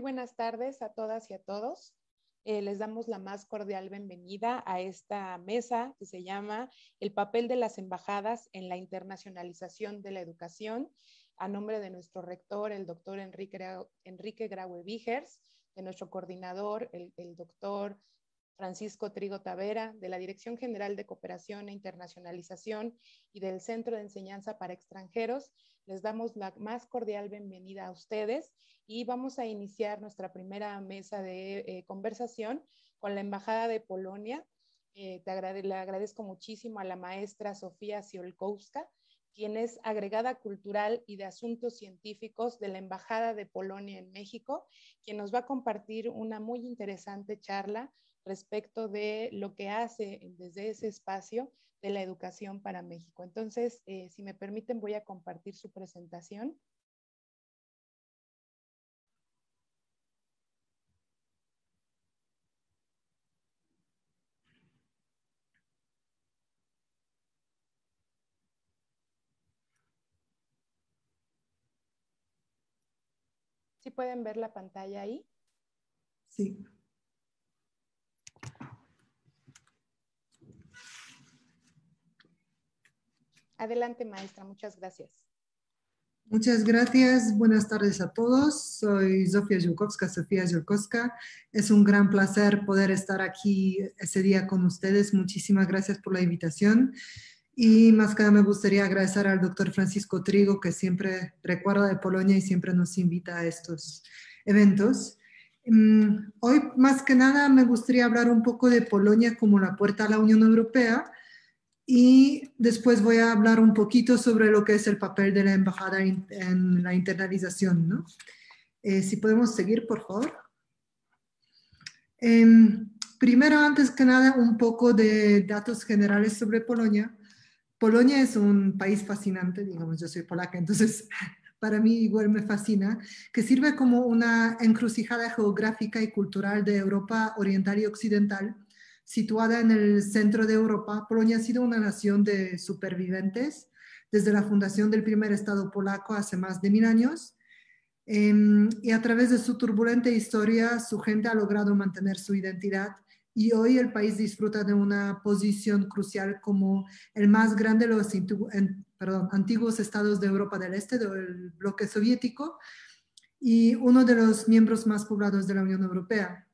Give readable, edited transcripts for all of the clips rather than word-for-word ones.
buenas tardes a todas y a todos. Les damos la más cordial bienvenida a esta mesa que se llama El papel de las embajadas en la internacionalización de la educación, a nombre de nuestro rector, el doctor Enrique Graue Vigers, de nuestro coordinador, el doctor Francisco Trigo Tavera, de la Dirección General de Cooperación e Internacionalización y del Centro de Enseñanza para Extranjeros. Les damos la más cordial bienvenida a ustedes y vamos a iniciar nuestra primera mesa de conversación con la Embajada de Polonia. Le agradezco muchísimo a la maestra Sofía Siolkowska, quien es agregada cultural y de asuntos científicos de la Embajada de Polonia en México, quien nos va a compartir una muy interesante charla respecto de lo que hace desde ese espacio de la educación para México. Entonces, si me permiten, voy a compartir su presentación. ¿Sí pueden ver la pantalla ahí? Sí. Adelante, maestra. Muchas gracias. Muchas gracias. Buenas tardes a todos. Soy Sofía Siolkowska. Es un gran placer poder estar aquí ese día con ustedes. Muchísimas gracias por la invitación. Y más que nada me gustaría agradecer al doctor Francisco Trigo, que siempre recuerda de Polonia y siempre nos invita a estos eventos. Hoy, más que nada, me gustaría hablar un poco de Polonia como la puerta a la Unión Europea. Y después voy a hablar un poquito sobre lo que es el papel de la embajada en la internalización, ¿no? Si podemos seguir, por favor. Primero, antes que nada, un poco de datos generales sobre Polonia. Polonia es un país fascinante, digamos, yo soy polaca, entonces para mí igual me fascina, que sirve como una encrucijada geográfica y cultural de Europa Oriental y Occidental. Situada en el centro de Europa, Polonia ha sido una nación de supervivientes desde la fundación del primer Estado polaco hace más de 1000 años. Y a través de su turbulenta historia, su gente ha logrado mantener su identidad y hoy el país disfruta de una posición crucial como el más grande de los antiguos estados de Europa del Este, del bloque soviético, y uno de los miembros más poblados de la Unión Europea.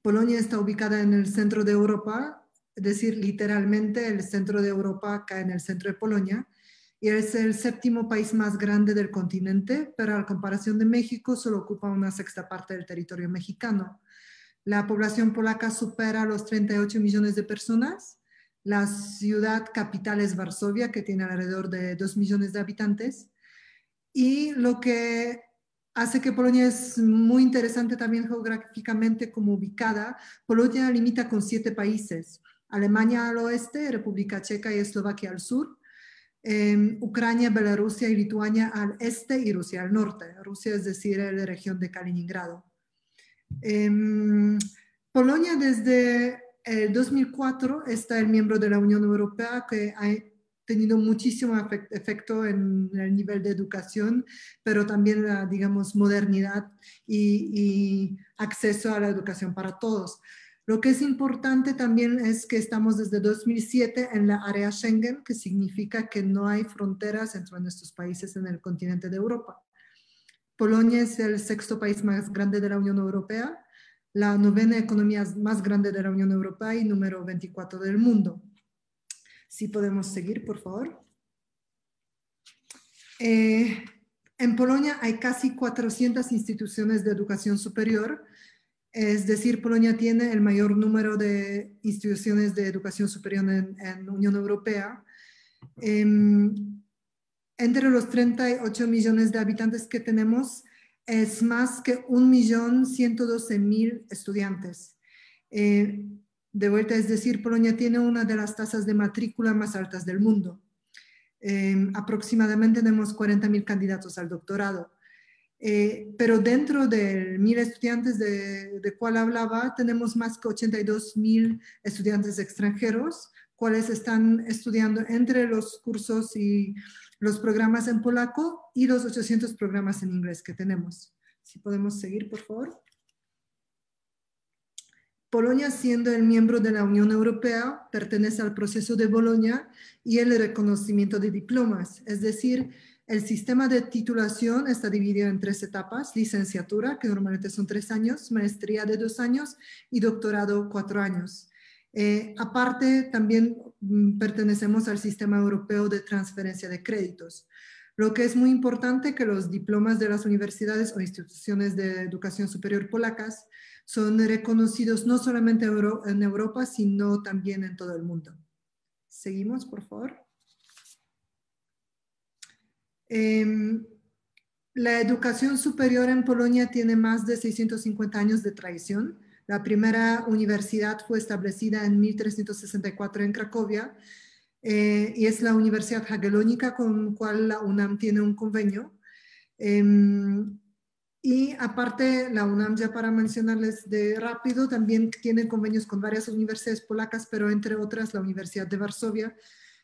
Polonia está ubicada en el centro de Europa, es decir, literalmente el centro de Europa cae en el centro de Polonia, y es el séptimo país más grande del continente, pero a comparación de México solo ocupa una sexta parte del territorio mexicano. La población polaca supera los 38 millones de personas. La ciudad capital es Varsovia, que tiene alrededor de 2 millones de habitantes. Y lo que hace que Polonia es muy interesante también geográficamente como ubicada. Polonia limita con 7 países. Alemania al oeste, República Checa y Eslovaquia al sur. Ucrania, Bielorrusia y Lituania al este y Rusia al norte. Rusia es decir, la región de Kaliningrado. Polonia desde el 2004 está el miembro de la Unión Europea, que ha tenido muchísimo efecto en el nivel de educación, pero también la, digamos, modernidad y acceso a la educación para todos. Lo que es importante también es que estamos desde 2007 en la área Schengen, que significa que no hay fronteras entre nuestros países en el continente de Europa. Polonia es el sexto país más grande de la Unión Europea, la novena economía más grande de la Unión Europea y número 24 del mundo. Si podemos seguir, por favor. En Polonia hay casi 400 instituciones de educación superior, es decir, Polonia tiene el mayor número de instituciones de educación superior en la Unión Europea. Entre los 38 millones de habitantes que tenemos, es más que 1.112.000 estudiantes. De vuelta, es decir, Polonia tiene una de las tasas de matrícula más altas del mundo. Aproximadamente tenemos 40.000 candidatos al doctorado. Pero dentro de 1.000 estudiantes de cual hablaba, tenemos más que 82.000 estudiantes extranjeros, cuales están estudiando entre los cursos y los programas en polaco y los 800 programas en inglés que tenemos. Si podemos seguir, por favor. Polonia, siendo el miembro de la Unión Europea, pertenece al proceso de Bolonia y el reconocimiento de diplomas. Es decir, el sistema de titulación está dividido en 3 etapas: licenciatura, que normalmente son 3 años, maestría de 2 años y doctorado 4 años. Aparte, también pertenecemos al sistema europeo de transferencia de créditos. Lo que es muy importante que los diplomas de las universidades o instituciones de educación superior polacas son reconocidos no solamente en Europa, sino también en todo el mundo. Seguimos, por favor. La educación superior en Polonia tiene más de 650 años de tradición. La primera universidad fue establecida en 1364 en Cracovia y es la Universidad Jagiellonica, con la cual la UNAM tiene un convenio. Y aparte, la UNAM, ya para mencionarles de rápido, también tiene convenios con varias universidades polacas, pero entre otras la Universidad de Varsovia,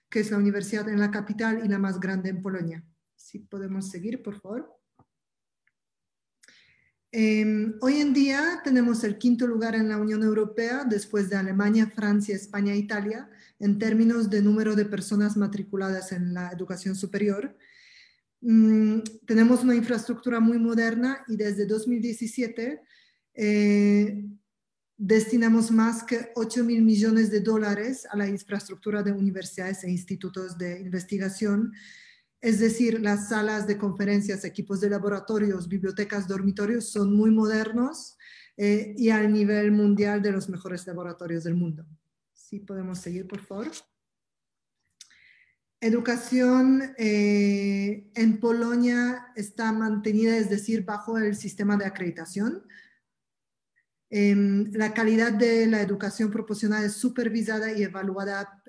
que es la universidad en la capital y la más grande en Polonia. Si podemos seguir, por favor. Hoy en día tenemos el 5º lugar en la Unión Europea, después de Alemania, Francia, España e Italia, en términos de número de personas matriculadas en la educación superior. Tenemos una infraestructura muy moderna y desde 2017 destinamos más que 8.000 millones de dólares a la infraestructura de universidades e institutos de investigación. Es decir, las salas de conferencias, equipos de laboratorios, bibliotecas, dormitorios son muy modernos y al nivel mundial de los mejores laboratorios del mundo. Sí, podemos seguir, por favor. Educación en Polonia está mantenida, es decir, bajo el sistema de acreditación. La calidad de la educación proporcionada es supervisada y evaluada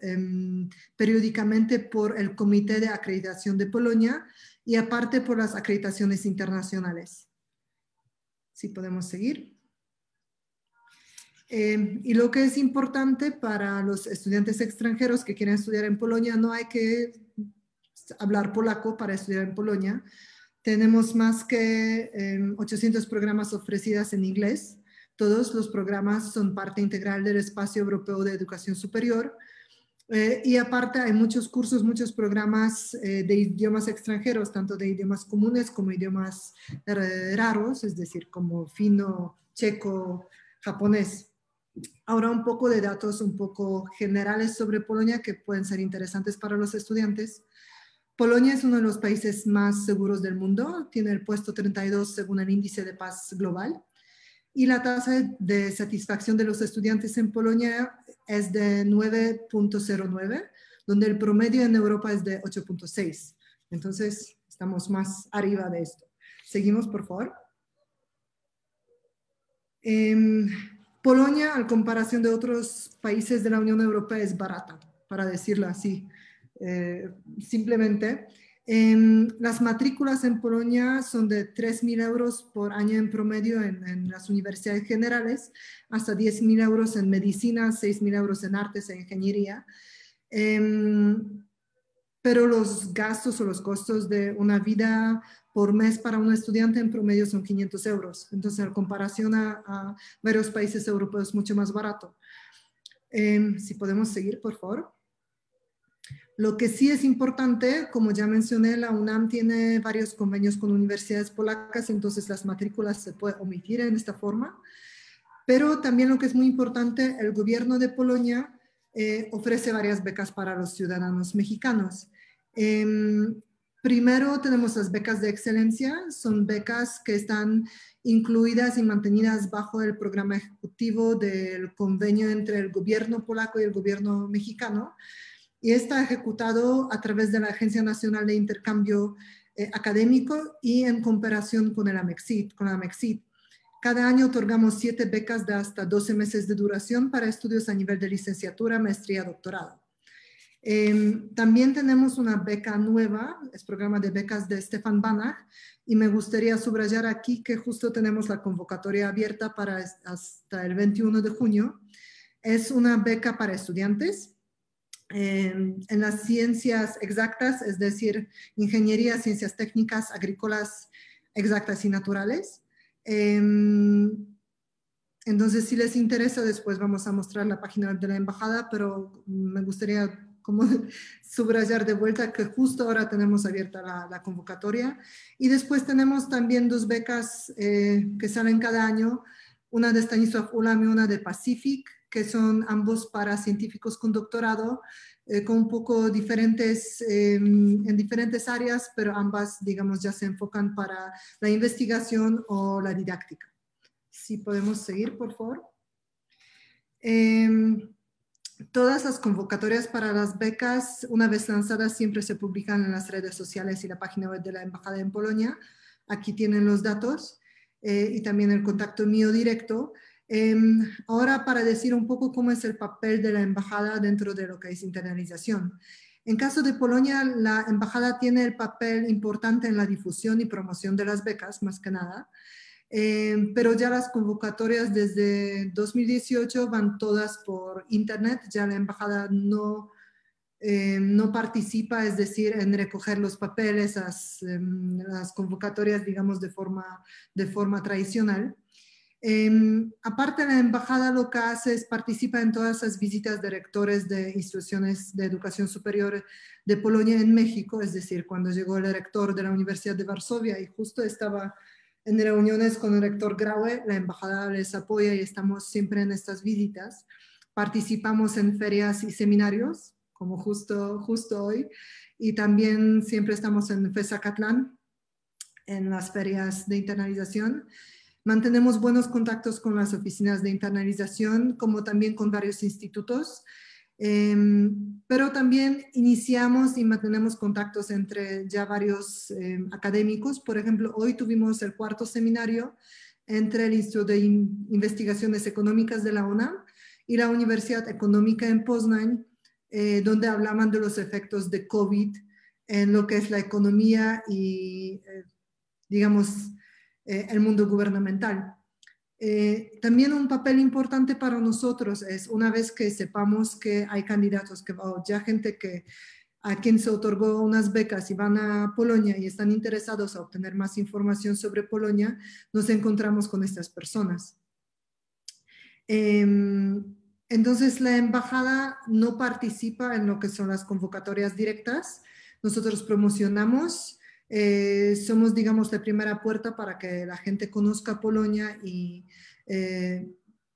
periódicamente por el Comité de Acreditación de Polonia y aparte por las acreditaciones internacionales. Si podemos seguir. Y lo que es importante para los estudiantes extranjeros que quieren estudiar en Polonia, no hay que hablar polaco para estudiar en Polonia. Tenemos más que 800 programas ofrecidos en inglés. Todos los programas son parte integral del Espacio Europeo de Educación Superior. Y aparte hay muchos cursos, muchos programas de idiomas extranjeros, tanto de idiomas comunes como idiomas raros, es decir, como fino, checo, japonés. Ahora un poco de datos un poco generales sobre Polonia que pueden ser interesantes para los estudiantes. Polonia es uno de los países más seguros del mundo, tiene el puesto 32 según el Índice de Paz Global. Y la tasa de satisfacción de los estudiantes en Polonia es de 9.09, donde el promedio en Europa es de 8.6. Entonces, estamos más arriba de esto. Seguimos, por favor. Polonia, a comparación de otros países de la Unión Europea, es barata, para decirlo así, simplemente. Las matrículas en Polonia son de 3.000 euros por año en promedio en las universidades generales, hasta 10.000 euros en medicina, 6.000 euros en artes e ingeniería. Pero los gastos o los costos de una vida por mes para un estudiante en promedio son 500 euros. Entonces, en comparación a varios países europeos, es mucho más barato. Si podemos seguir, por favor. Lo que sí es importante, como ya mencioné, la UNAM tiene varios convenios con universidades polacas, entonces las matrículas se pueden omitir en esta forma. Pero también lo que es muy importante, el gobierno de Polonia ofrece varias becas para los ciudadanos mexicanos. Primero tenemos las becas de excelencia, son becas que están incluidas y mantenidas bajo el programa ejecutivo del convenio entre el gobierno polaco y el gobierno mexicano. Y está ejecutado a través de la Agencia Nacional de Intercambio Académico y en cooperación con la MEXID. Cada año otorgamos 7 becas de hasta 12 meses de duración para estudios a nivel de licenciatura, maestría, doctorado. También tenemos una beca nueva, es programa de becas de Stefan Banach, y me gustaría subrayar aquí que justo tenemos la convocatoria abierta para hasta el 21 de junio. Es una beca para estudiantes en las ciencias exactas, es decir, ingeniería, ciencias técnicas, agrícolas, exactas y naturales. Entonces, si les interesa, después vamos a mostrar la página web de la embajada, pero me gustaría como subrayar de vuelta que justo ahora tenemos abierta la convocatoria. Y después tenemos también 2 becas que salen cada año, una de Stanisław Ulam y una de Pacific, que son ambos para científicos con doctorado, con un poco diferentes, en diferentes áreas, pero ambas, digamos, ya se enfocan para la investigación o la didáctica. Si podemos seguir, por favor. Todas las convocatorias para las becas, una vez lanzadas, siempre se publican en las redes sociales y la página web de la Embajada en Polonia. Aquí tienen los datos y también el contacto mío directo. Ahora, para decir un poco cómo es el papel de la Embajada dentro de lo que es internalización. En caso de Polonia, la Embajada tiene el papel importante en la difusión y promoción de las becas, más que nada. Pero ya las convocatorias desde 2018 van todas por internet, ya la embajada no participa, es decir, en recoger los papeles, las convocatorias, digamos, de forma tradicional. Aparte, la embajada lo que hace es participa en todas las visitas de rectores de instituciones de educación superior de Polonia en México, es decir, cuando llegó el rector de la Universidad de Varsovia y justo estaba en reuniones con el rector Graue, la embajada les apoya y estamos siempre en estas visitas. Participamos en ferias y seminarios, como justo hoy, y también siempre estamos en FESACatlán, en las ferias de internalización. Mantenemos buenos contactos con las oficinas de internalización, como también con varios institutos. Pero también iniciamos y mantenemos contactos entre ya varios académicos. Por ejemplo, hoy tuvimos el 4º seminario entre el Instituto de Investigaciones Económicas de la UNAM y la Universidad Económica en Poznań, donde hablaban de los efectos de COVID en lo que es la economía y, digamos, el mundo gubernamental. También un papel importante para nosotros es una vez que sepamos que hay candidatos, ya gente a quien se otorgó unas becas y van a Polonia y están interesados a obtener más información sobre Polonia, nos encontramos con estas personas. Entonces, la embajada no participa en lo que son las convocatorias directas. Nosotros promocionamos. Somos, digamos, la primera puerta para que la gente conozca Polonia y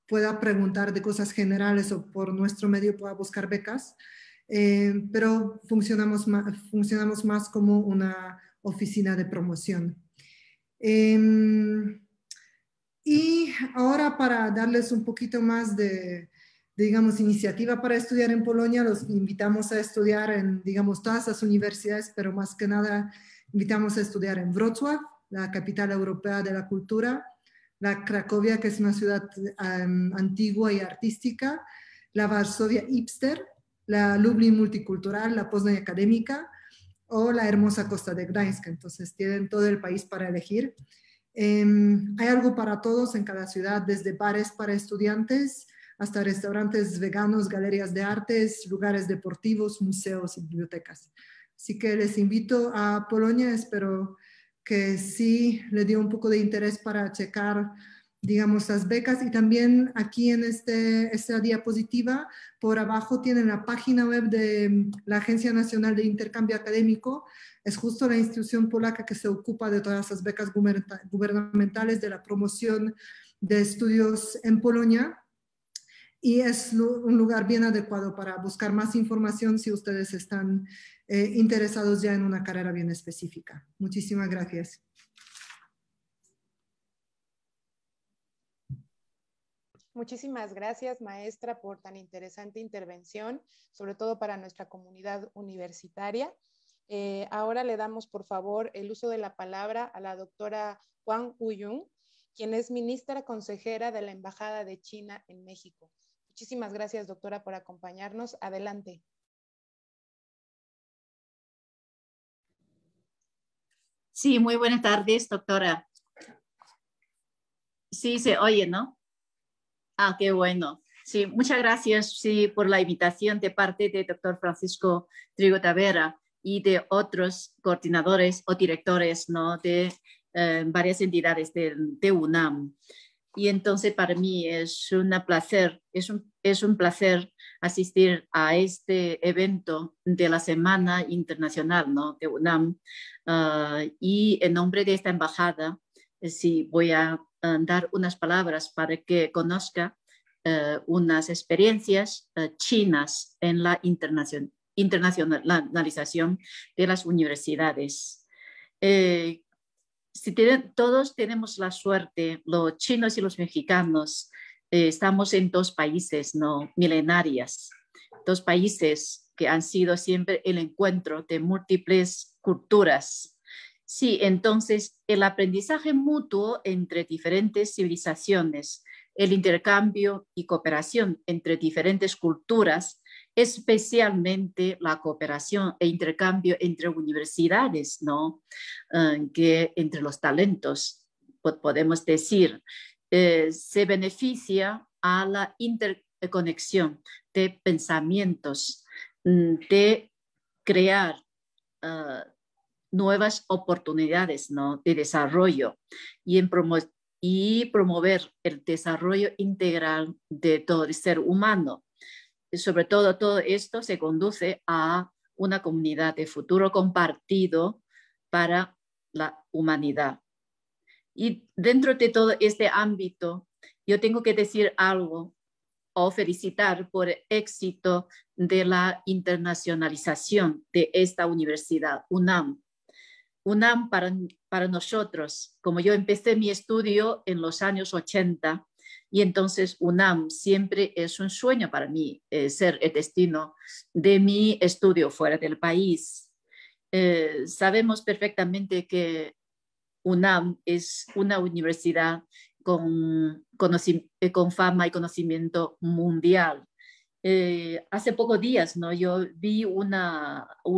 pueda preguntar de cosas generales o por nuestro medio pueda buscar becas, pero funcionamos más como una oficina de promoción. Y ahora, para darles un poquito más de, digamos, iniciativa para estudiar en Polonia, los invitamos a estudiar en, digamos, todas las universidades, pero más que nada invitamos a estudiar en Wrocław, la capital europea de la cultura, la Cracovia, que es una ciudad antigua y artística, la Varsovia Hipster, la Lublin multicultural, la Poznań académica o la hermosa costa de Gdańsk. Entonces tienen todo el país para elegir. Hay algo para todos en cada ciudad, desde bares para estudiantes hasta restaurantes veganos, galerías de artes, lugares deportivos, museos y bibliotecas. Así que les invito a Polonia, espero que sí le dio un poco de interés para checar, digamos, las becas. Y también aquí en esta diapositiva, por abajo tienen la página web de la Agencia Nacional de Intercambio Académico. Es justo la institución polaca que se ocupa de todas las becas gubernamentales, de la promoción de estudios en Polonia. Y es un lugar bien adecuado para buscar más información si ustedes están interesados ya en una carrera bien específica. Muchísimas gracias. Muchísimas gracias, maestra, por tan interesante intervención, sobre todo para nuestra comunidad universitaria. Ahora le damos, por favor, el uso de la palabra a la doctora Huang Huyun, quien es ministra consejera de la Embajada de China en México. Muchísimas gracias, doctora, por acompañarnos. Adelante. Sí, muy buenas tardes, doctora. Sí, se oye, ¿no? Ah, qué bueno. Sí, muchas gracias por la invitación de parte del doctor Francisco Trigo Tavera y de otros coordinadores o directores, ¿no?, de varias entidades de UNAM. Y entonces para mí es un placer asistir a este evento de la Semana Internacional, ¿no?, de UNAM. Y en nombre de esta embajada, sí, voy a dar unas palabras para que conozca unas experiencias chinas en la internacionalización de las universidades. Todos tenemos la suerte, los chinos y los mexicanos, estamos en dos países, ¿no?, milenarias, dos países que han sido siempre el encuentro de múltiples culturas. Sí, entonces el aprendizaje mutuo entre diferentes civilizaciones, el intercambio y cooperación entre diferentes culturas, especialmente la cooperación e intercambio entre universidades, ¿no?, que entre los talentos, podemos decir, se beneficia a la interconexión de pensamientos, de crear nuevas oportunidades, ¿no?, de desarrollo y promover el desarrollo integral de todo el ser humano. Sobre todo esto se conduce a una comunidad de futuro compartido para la humanidad. Y dentro de todo este ámbito, yo tengo que decir algo o felicitar por el éxito de la internacionalización de esta universidad, UNAM. UNAM para nosotros, como yo empecé mi estudio en los años 80, y entonces UNAM siempre es un sueño para mí, ser el destino de mi estudio fuera del país. Sabemos perfectamente que UNAM es una universidad con fama y conocimiento mundial. Hace pocos días, ¿no?, yo vi un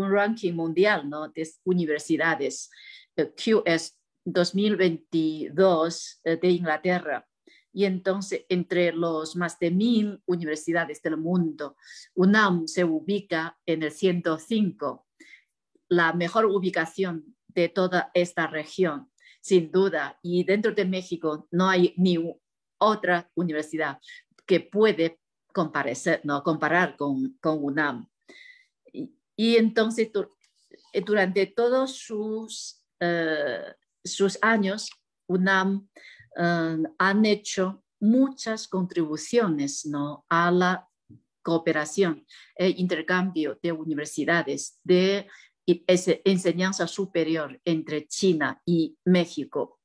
ranking mundial, ¿no?, de universidades, QS 2022 de Inglaterra. Y entonces, entre los más de 1000 universidades del mundo, UNAM se ubica en el 105, la mejor ubicación de toda esta región, sin duda. Y dentro de México no hay ni otra universidad que puede comparar con UNAM. Y entonces, durante todos sus años, UNAM han hecho muchas contribuciones, ¿no?, a la cooperación e intercambio de universidades, de enseñanza superior entre China y México.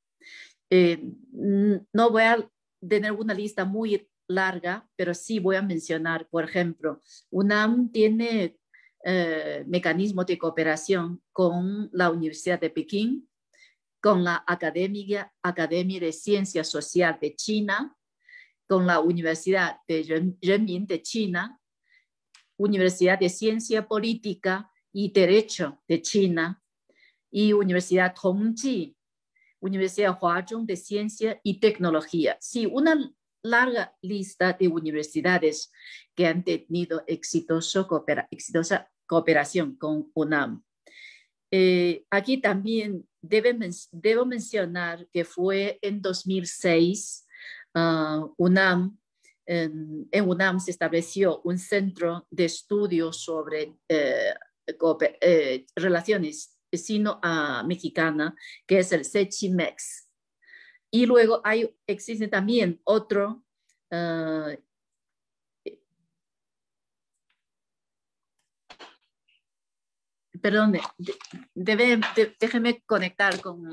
No voy a tener una lista muy larga, pero sí voy a mencionar, por ejemplo, UNAM tiene mecanismos de cooperación con la Universidad de Pekín, con la Academia de Ciencias Sociales de China, con la Universidad de Renmin de China, Universidad de Ciencia Política y Derecho de China, y Universidad Tongji, Universidad Huazhong de Ciencia y Tecnología. Sí, una larga lista de universidades que han tenido exitosa cooperación con UNAM. Aquí también debo mencionar que fue en 2006, UNAM, en UNAM se estableció un centro de estudios sobre relaciones sino-mexicanas, que es el CECHIMEX. Y luego existe también otro perdón, déjeme conectar con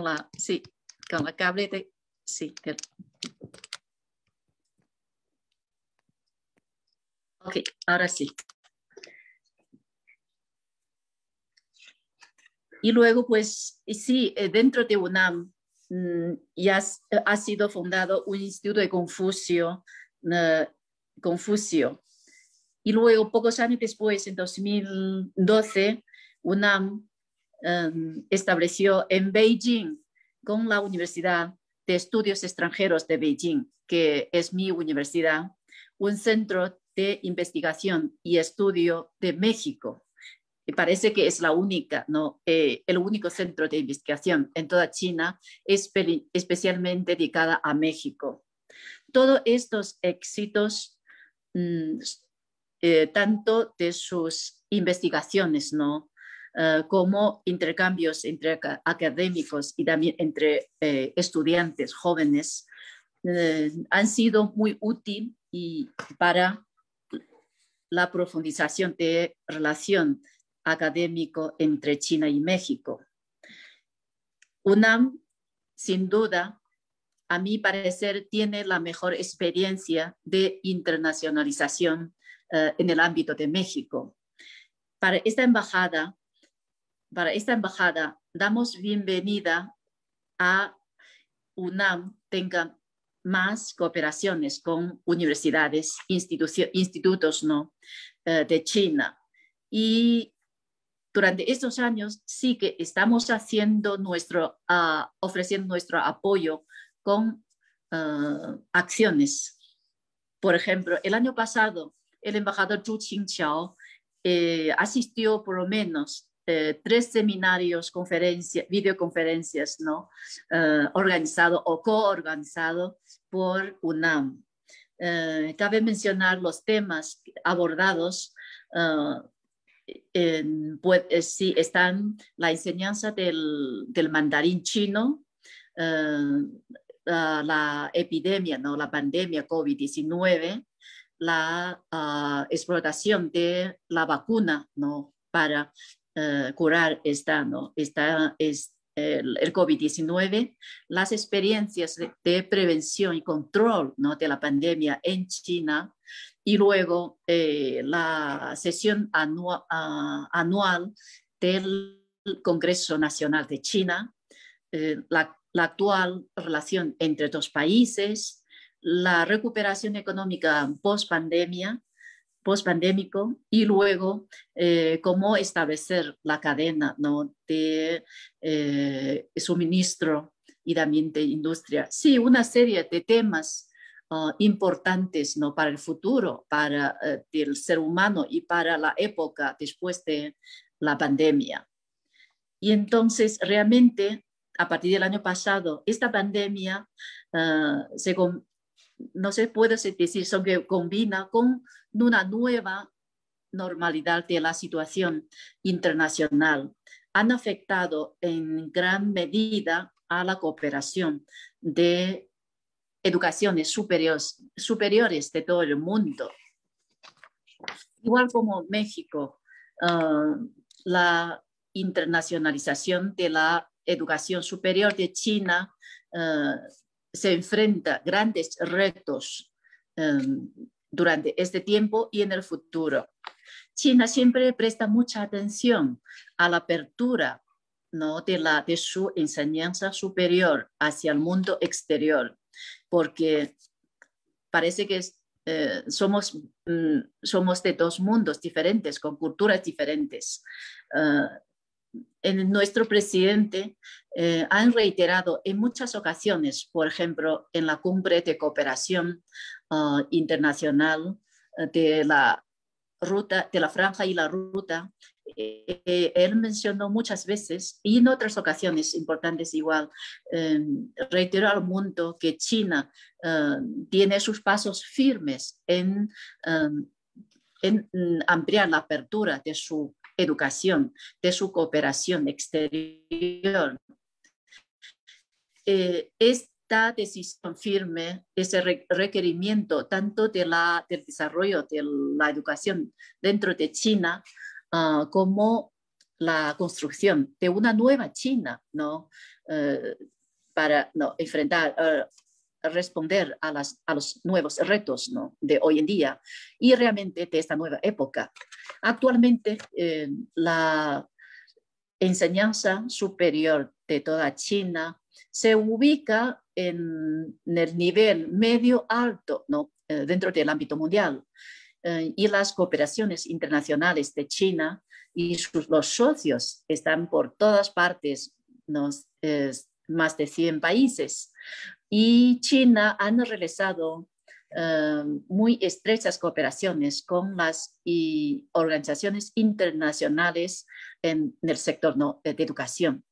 la cable de, sí. Ok, ahora sí. Y luego, pues, sí, dentro de UNAM ya ha sido fundado un instituto de Confucio. Y luego, pocos años después, en 2012, UNAM estableció en Beijing, con la Universidad de Estudios Extranjeros de Beijing, que es mi universidad, un centro de investigación y estudio de México. y parece que es la única, ¿no? El único centro de investigación en toda China, especialmente dedicada a México. Todos estos éxitos, tanto de sus investigaciones, ¿no? Como intercambios entre académicos y también entre estudiantes jóvenes, han sido muy útiles para la profundización de relación académico entre China y México. UNAM, sin duda, a mi parecer, tiene la mejor experiencia de internacionalización en el ámbito de México. Para esta embajada, damos bienvenida a UNAM tenga más cooperaciones con universidades, institutos, ¿no? De China. Y durante estos años sí que estamos ofreciendo nuestro apoyo con acciones. Por ejemplo, el año pasado, el embajador Zhu Qingqiao asistió por lo menos 3 seminarios, videoconferencias, ¿no? Organizado o coorganizado por UNAM. Cabe mencionar los temas abordados. Sí, están la enseñanza del mandarín chino, la epidemia, ¿no? La pandemia COVID-19, la explotación de la vacuna, ¿no? Para curar el COVID-19, las experiencias de prevención y control, ¿no? De la pandemia en China, y luego la sesión anual del Congreso Nacional de China, la actual relación entre 2 países, la recuperación económica post-pandémico, y luego cómo establecer la cadena, ¿no? De suministro y también de industria. Sí, una serie de temas importantes, ¿no? Para el futuro, para el ser humano y para la época después de la pandemia. Y entonces realmente a partir del año pasado esta pandemia no se puede decir, son que combina con una nueva normalidad de la situación internacional. Han afectado en gran medida a la cooperación de educaciones superiores de todo el mundo. Igual como México, la internacionalización de la educación superior de China se enfrenta a grandes retos durante este tiempo y en el futuro. China siempre presta mucha atención a la apertura, ¿no? de su enseñanza superior hacia el mundo exterior, porque parece que somos de 2 mundos diferentes, con culturas diferentes. Nuestro presidente han reiterado en muchas ocasiones, por ejemplo, en la cumbre de cooperación internacional de la franja y la ruta, él mencionó muchas veces y en otras ocasiones importantes igual, reiteró al mundo que China tiene sus pasos firmes en ampliar la apertura de su educación, de su cooperación exterior. Esta decisión firme, ese requerimiento tanto del desarrollo de la educación dentro de China como la construcción de una nueva China, ¿no? Para responder a los nuevos retos, ¿no? De hoy en día y realmente de esta nueva época. Actualmente la enseñanza superior de toda China se ubica en el nivel medio alto, ¿no? Dentro del ámbito mundial, y las cooperaciones internacionales de China y los socios están por todas partes, ¿no? Más de 100 países, y China han realizado muy estrechas cooperaciones con las organizaciones internacionales en el sector de educación.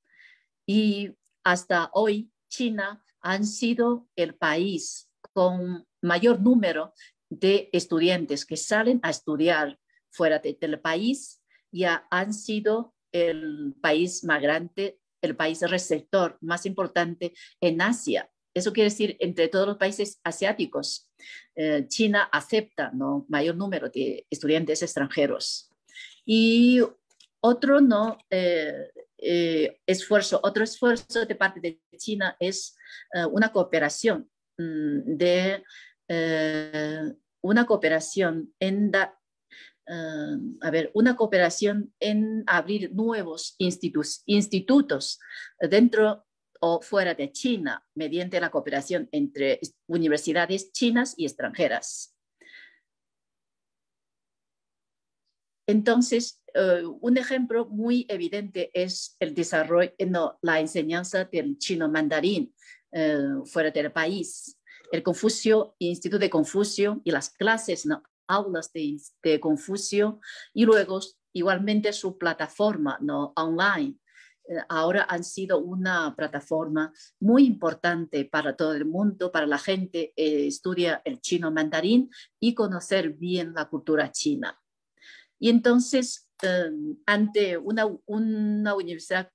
Y hasta hoy, China ha sido el país con mayor número de estudiantes que salen a estudiar fuera del país. Ya han sido el país más grande, el país receptor más importante en Asia. Eso quiere decir, entre todos los países asiáticos, China acepta, ¿no?, mayor número de estudiantes extranjeros. Y otro, otro esfuerzo de parte de China es una cooperación una cooperación en abrir nuevos institutos dentro o fuera de China mediante la cooperación entre universidades chinas y extranjeras. Entonces, un ejemplo muy evidente es el desarrollo, la enseñanza del chino mandarín fuera del país. El Instituto de Confucio y las clases, ¿no?, aulas de Confucio, y luego igualmente su plataforma, ¿no?, online. Ahora han sido una plataforma muy importante para todo el mundo, para la gente que estudia el chino mandarín y conocer bien la cultura china. Y entonces, ante una universidad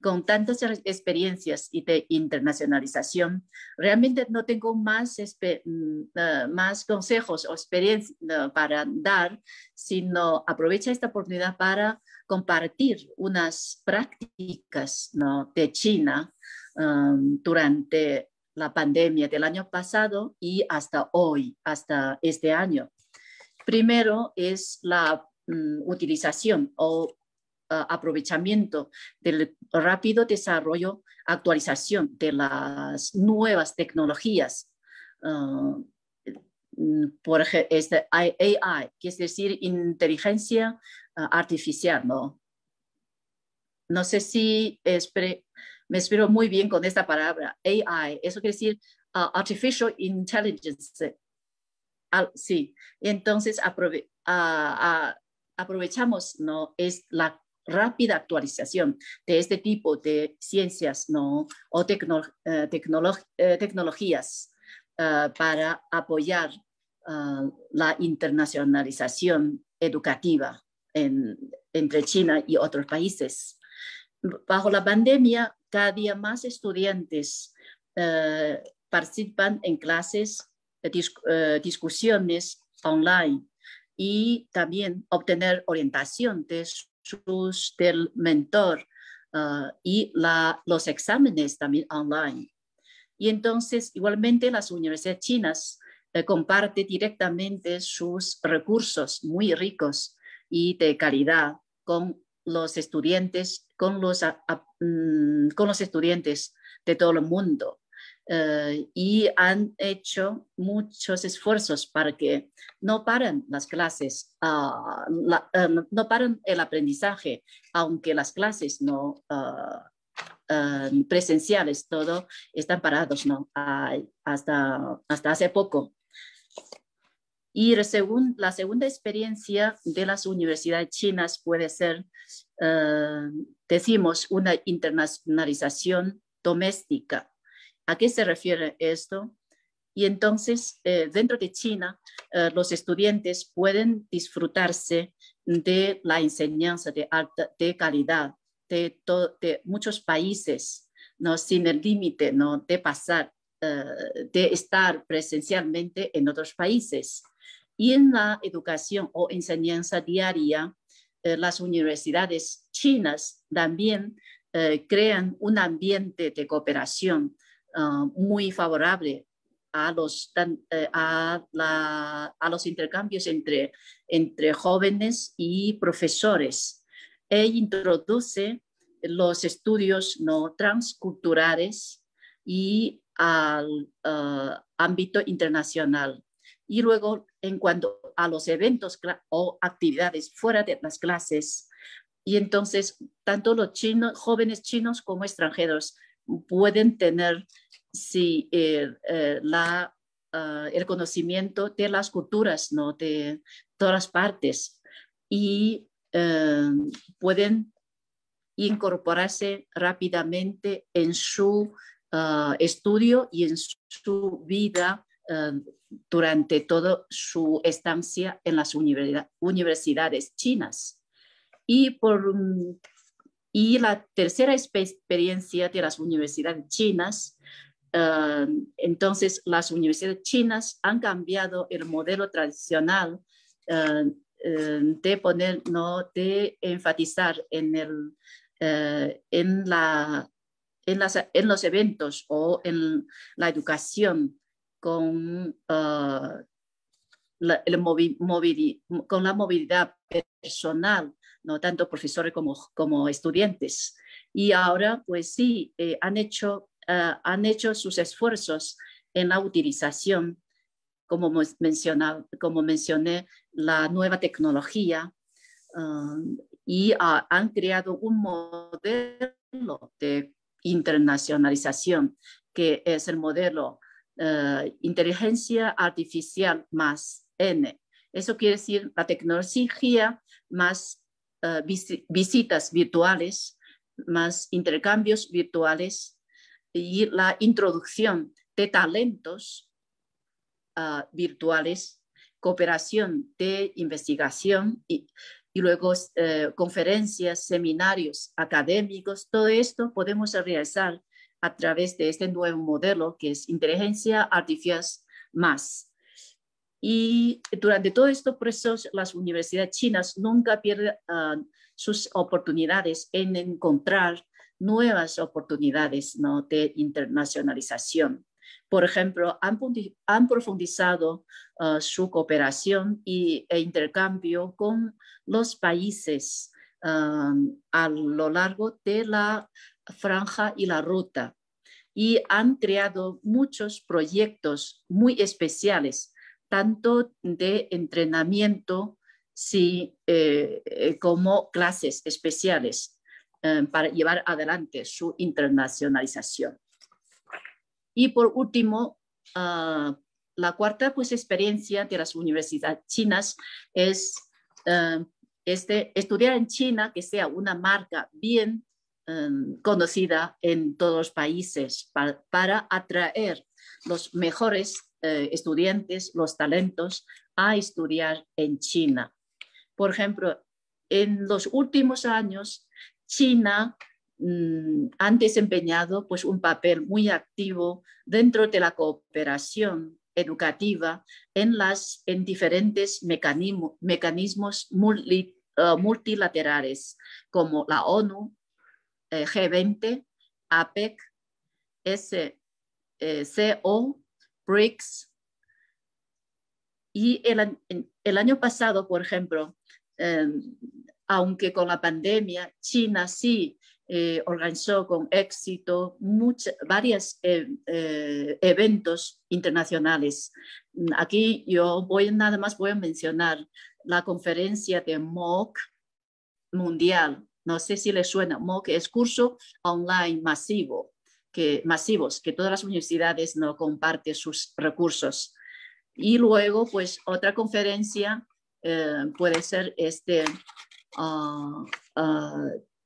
con tantas experiencias y de internacionalización, realmente no tengo más consejos o experiencias para dar, sino aprovecha esta oportunidad para compartir unas prácticas, ¿no?, de China durante la pandemia del año pasado y hasta hoy, hasta este año. Primero es la utilización o aprovechamiento del rápido desarrollo, actualización de las nuevas tecnologías. Por ejemplo, AI, que es decir, inteligencia artificial, ¿no? No sé si me explico muy bien con esta palabra, AI. Eso quiere decir Artificial Intelligence. Sí, entonces aprovechamos, ¿no?, es la rápida actualización de este tipo de ciencias, ¿no?, o tecnologías para apoyar la internacionalización educativa entre China y otros países. Bajo la pandemia, cada día más estudiantes participan en clases, discusiones online y también obtener orientación del mentor y los exámenes también online. Y entonces, igualmente, las universidades chinas comparten directamente sus recursos muy ricos y de calidad con los estudiantes, con los estudiantes de todo el mundo. Y han hecho muchos esfuerzos para que no paren las clases, no paren el aprendizaje, aunque las clases no presenciales, todo están parados, ¿no?, hasta hace poco. Y la segunda experiencia de las universidades chinas puede ser, decimos, una internacionalización doméstica. ¿A qué se refiere esto? Y entonces, dentro de China, los estudiantes pueden disfrutarse de la enseñanza de calidad de muchos países, ¿no?, sin el límite, ¿no?, de estar presencialmente en otros países. Y en la educación o enseñanza diaria, las universidades chinas también crean un ambiente de cooperación muy favorable a los intercambios entre jóvenes y profesores, e introduce los estudios no transculturales y al ámbito internacional. Y luego, en cuanto a los eventos o actividades fuera de las clases, y entonces tanto los jóvenes chinos como extranjeros pueden tener la el conocimiento de las culturas, ¿no? De todas las partes, y pueden incorporarse rápidamente en su estudio y en su vida durante toda su estancia en las universidades chinas. Y la tercera experiencia de las universidades chinas, entonces las universidades chinas han cambiado el modelo tradicional de enfatizar en los eventos o en la educación con la movilidad personal, no tanto profesores como estudiantes. Y ahora, pues sí, han hecho sus esfuerzos en la utilización, como mencioné, la nueva tecnología, y han creado un modelo de internacionalización, que es el modelo inteligencia artificial más N. Eso quiere decir la tecnología más visitas virtuales, más intercambios virtuales, y la introducción de talentos virtuales, cooperación de investigación y luego conferencias, seminarios académicos. Todo esto podemos realizar a través de este nuevo modelo, que es inteligencia artificial más. Y durante todo estos procesos, las universidades chinas nunca pierden sus oportunidades en encontrar nuevas oportunidades, ¿no?, de internacionalización. Por ejemplo, han profundizado su cooperación e intercambio con los países a lo largo de la franja y la ruta, y han creado muchos proyectos muy especiales, tanto de entrenamiento como clases especiales para llevar adelante su internacionalización. Y por último, la cuarta experiencia de las universidades chinas es estudiar en China, que sea una marca bien conocida en todos los países, para atraer los mejores estudiantes, los talentos, a estudiar en China. Por ejemplo, en los últimos años, China han desempeñado un papel muy activo dentro de la cooperación educativa en diferentes mecanismos multilaterales, como la ONU, G20, APEC, SCO, BRICS. Y el año pasado, por ejemplo, aunque con la pandemia, China sí organizó con éxito varios eventos internacionales. Aquí yo nada más voy a mencionar la conferencia de MOOC mundial. No sé si les suena. MOOC es curso online masivos, que todas las universidades no comparten sus recursos. Y luego, otra conferencia puede ser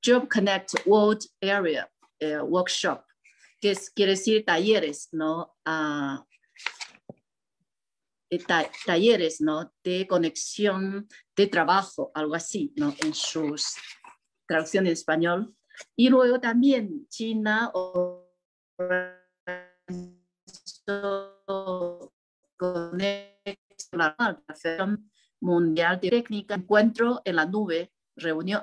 Job Connect World Area Workshop, que quiere decir talleres, ¿no? Talleres, ¿no?, de conexión de trabajo, algo así, ¿no?, en sus traducciones en español. Y luego también China con la Organización Mundial de Técnica, encuentro en la nube, reunión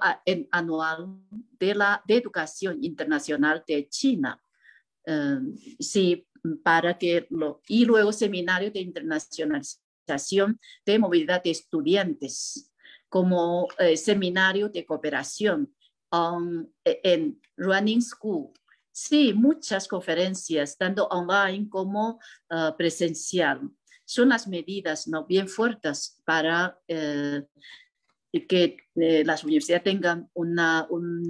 anual de educación internacional de China. Sí, y luego seminario de internacionalización de movilidad de estudiantes, como seminario de cooperación en Running School. Sí, muchas conferencias, tanto online como presencial. Son las medidas, ¿no?, bien fuertes para que las universidades tengan una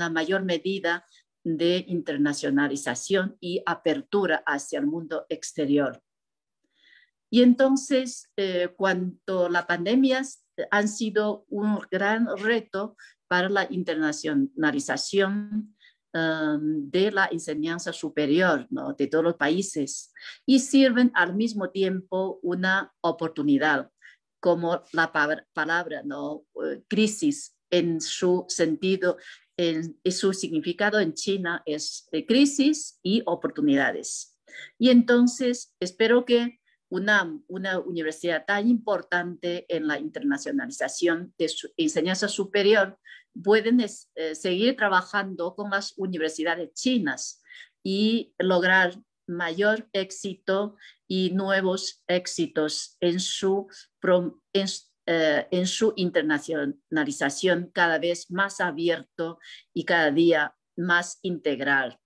mayor medida de internacionalización y apertura hacia el mundo exterior. Y entonces, cuando la pandemia han sido un gran reto para la internacionalización de la enseñanza superior, ¿no? De todos los países, y sirven al mismo tiempo una oportunidad, como la palabra, ¿no? Crisis en su sentido, en su significado en China es crisis y oportunidades. Y entonces espero que una universidad tan importante en la internacionalización de su enseñanza superior pueden seguir trabajando con las universidades chinas y lograr mayor éxito y nuevos éxitos en su internacionalización cada vez más abierto y cada día más integral.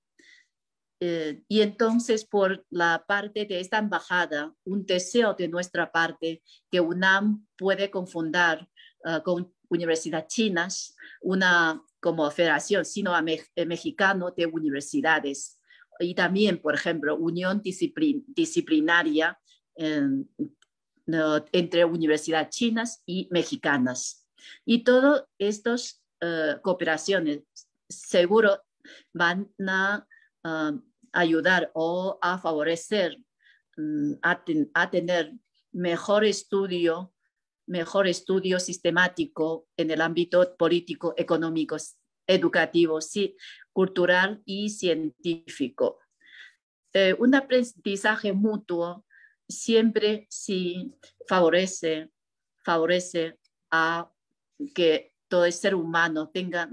Y entonces, por la parte de esta embajada, un deseo de nuestra parte que UNAM puede confundar con universidades chinas, una como Federación Sino-Mexicano de Universidades, y también, por ejemplo, unión disciplinaria entre universidades chinas y mexicanas. Y todas estas cooperaciones seguro van a ayudar o a favorecer a tener mejor estudio sistemático en el ámbito político, económico, educativo, cultural y científico. Un aprendizaje mutuo siempre sí favorece a que todo el ser humano tenga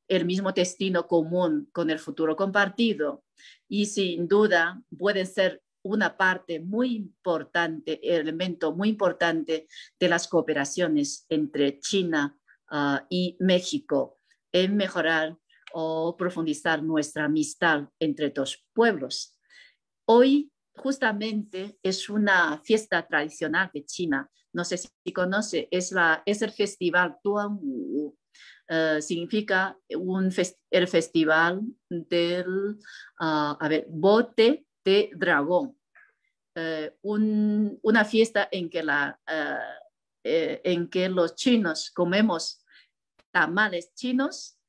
el mismo destino común con el futuro compartido, y sin duda pueden ser una parte muy importante, elemento muy importante de las cooperaciones entre China y México en mejorar o profundizar nuestra amistad entre dos pueblos. Hoy justamente es una fiesta tradicional de China. No sé si conoce, es el festival Tuanwu. Significa el festival del bote de dragón. Una fiesta en que los chinos comemos tamales chinos.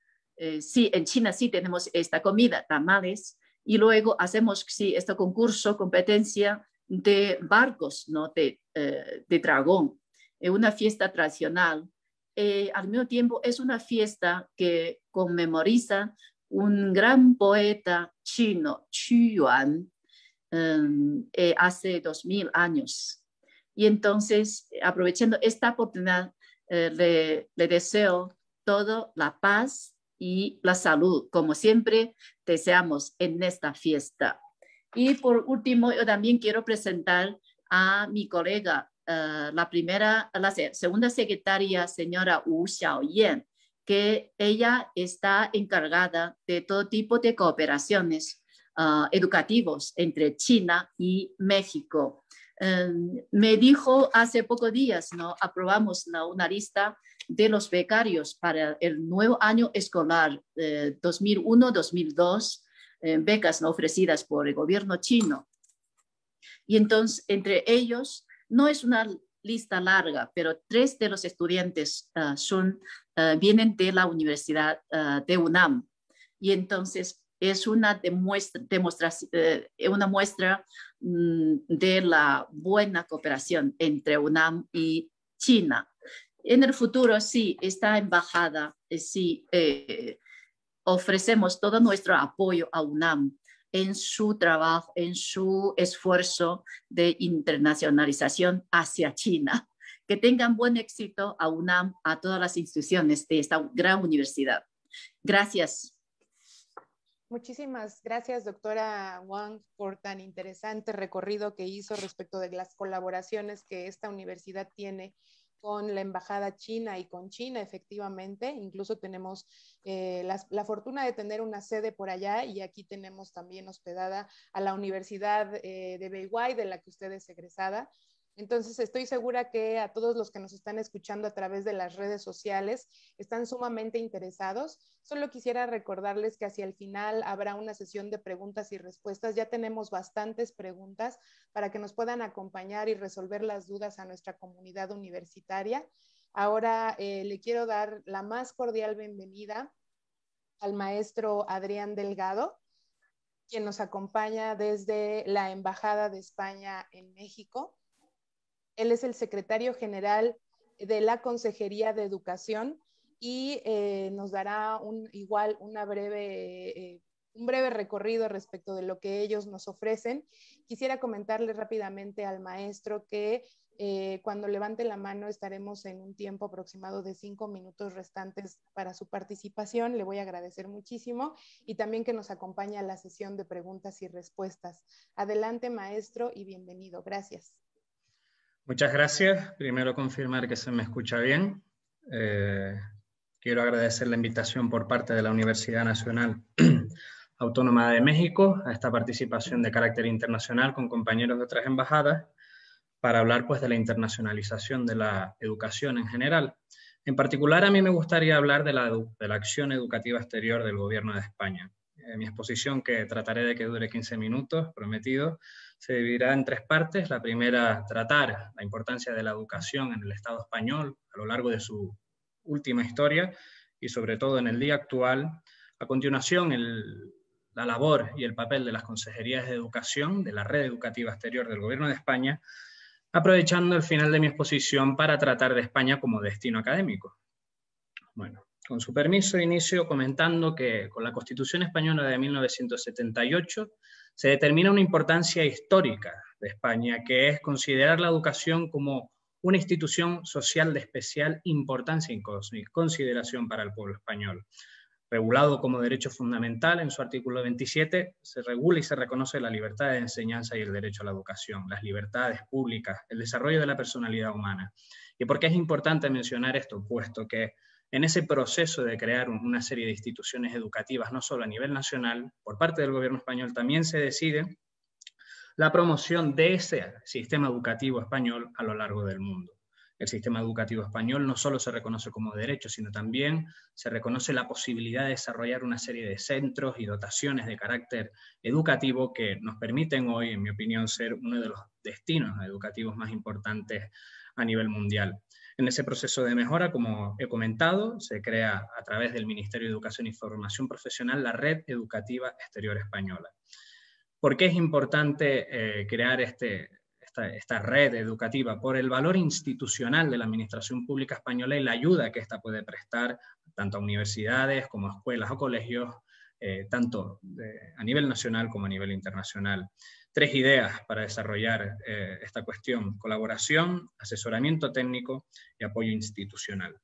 Sí, en China sí tenemos esta comida, tamales, y luego hacemos este concurso, competencia de barcos, ¿no? de dragón, una fiesta tradicional. Al mismo tiempo es una fiesta que conmemoriza un gran poeta chino, Qu Yuan, hace 2000 años. Y entonces, aprovechando esta oportunidad, le deseo toda la paz y la salud, como siempre deseamos en esta fiesta. Y por último, yo también quiero presentar a mi colega, la segunda secretaria, señora Wu Xiaoyan, que ella está encargada de todo tipo de cooperaciones educativos entre China y México. Me dijo hace pocos días, ¿no? Aprobamos una lista de los becarios para el nuevo año escolar 2001-2002, becas, ¿no? ofrecidas por el gobierno chino. Y entonces, entre ellos, no es una lista larga, pero 3 de los estudiantes vienen de la Universidad de UNAM. Y entonces, es una muestra de la buena cooperación entre UNAM y China. En el futuro, sí, esta embajada, sí, ofrecemos todo nuestro apoyo a UNAM en su trabajo, en su esfuerzo de internacionalización hacia China. Que tengan buen éxito a UNAM, a todas las instituciones de esta gran universidad. Gracias. Muchísimas gracias, doctora Wang, por tan interesante recorrido que hizo respecto de las colaboraciones que esta universidad tiene con la embajada china y con China, efectivamente. Incluso tenemos la fortuna de tener una sede por allá, y aquí tenemos también hospedada a la Universidad de Beihai, de la que usted es egresada. Entonces, estoy segura que a todos los que nos están escuchando a través de las redes sociales están sumamente interesados. Solo quisiera recordarles que hacia el final habrá una sesión de preguntas y respuestas. Ya tenemos bastantes preguntas para que nos puedan acompañar y resolver las dudas a nuestra comunidad universitaria. Ahora le quiero dar la más cordial bienvenida al maestro Adrián Delgado, quien nos acompaña desde la Embajada de España en México. Él es el secretario general de la Consejería de Educación y nos dará un breve recorrido respecto de lo que ellos nos ofrecen. Quisiera comentarle rápidamente al maestro que cuando levante la mano estaremos en un tiempo aproximado de 5 minutos restantes para su participación. Le voy a agradecer muchísimo y también que nos acompañe a la sesión de preguntas y respuestas. Adelante, maestro, y bienvenido. Gracias. Muchas gracias. Primero confirmar que se me escucha bien. Quiero agradecer la invitación por parte de la Universidad Nacional Autónoma de México a esta participación de carácter internacional con compañeros de otras embajadas para hablar pues, de la internacionalización de la educación en general. En particular, a mí me gustaría hablar de la acción educativa exterior del Gobierno de España. Mi exposición, que trataré de que dure 15 minutos, prometido, se dividirá en 3 partes. La primera, tratar la importancia de la educación en el Estado español a lo largo de su última historia y sobre todo en el día actual. A continuación, la labor y el papel de las consejerías de educación de la red educativa exterior del Gobierno de España, aprovechando el final de mi exposición para tratar de España como destino académico. Bueno, con su permiso, inicio comentando que con la Constitución Española de 1978 se determina una importancia histórica de España, que es considerar la educación como una institución social de especial importancia y consideración para el pueblo español. Regulado como derecho fundamental en su artículo 27, se regula y se reconoce la libertad de enseñanza y el derecho a la educación, las libertades públicas, el desarrollo de la personalidad humana. ¿Y por qué es importante mencionar esto? Puesto que en ese proceso de crear una serie de instituciones educativas, no solo a nivel nacional, por parte del gobierno español también se decide la promoción de ese sistema educativo español a lo largo del mundo. El sistema educativo español no solo se reconoce como derecho, sino también se reconoce la posibilidad de desarrollar una serie de centros y dotaciones de carácter educativo que nos permiten hoy, en mi opinión, ser uno de los destinos educativos más importantes a nivel mundial. En ese proceso de mejora, como he comentado, se crea a través del Ministerio de Educación y Formación Profesional la Red Educativa Exterior Española. ¿Por qué es importante crear esta red educativa? Por el valor institucional de la administración pública española y la ayuda que ésta puede prestar tanto a universidades como a escuelas o colegios, tanto a nivel nacional como a nivel internacional. 3 ideas para desarrollar esta cuestión: colaboración, asesoramiento técnico y apoyo institucional.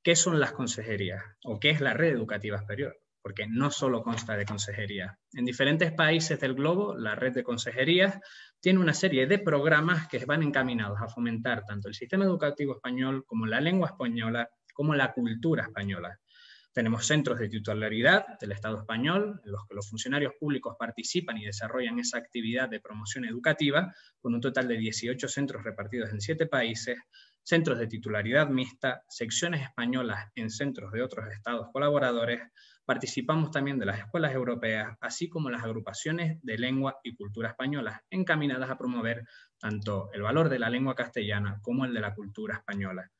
¿Qué son las consejerías? ¿O qué es la red educativa exterior? Porque no solo consta de consejerías. En diferentes países del globo, la red de consejerías tiene una serie de programas que van encaminados a fomentar tanto el sistema educativo español como la lengua española, como la cultura española. Tenemos centros de titularidad del Estado español, en los que los funcionarios públicos participan y desarrollan esa actividad de promoción educativa, con un total de 18 centros repartidos en 7 países, centros de titularidad mixta, secciones españolas en centros de otros estados colaboradores. Participamos también de las escuelas europeas, así como las agrupaciones de lengua y cultura españolas, encaminadas a promover tanto el valor de la lengua castellana como el de la cultura española.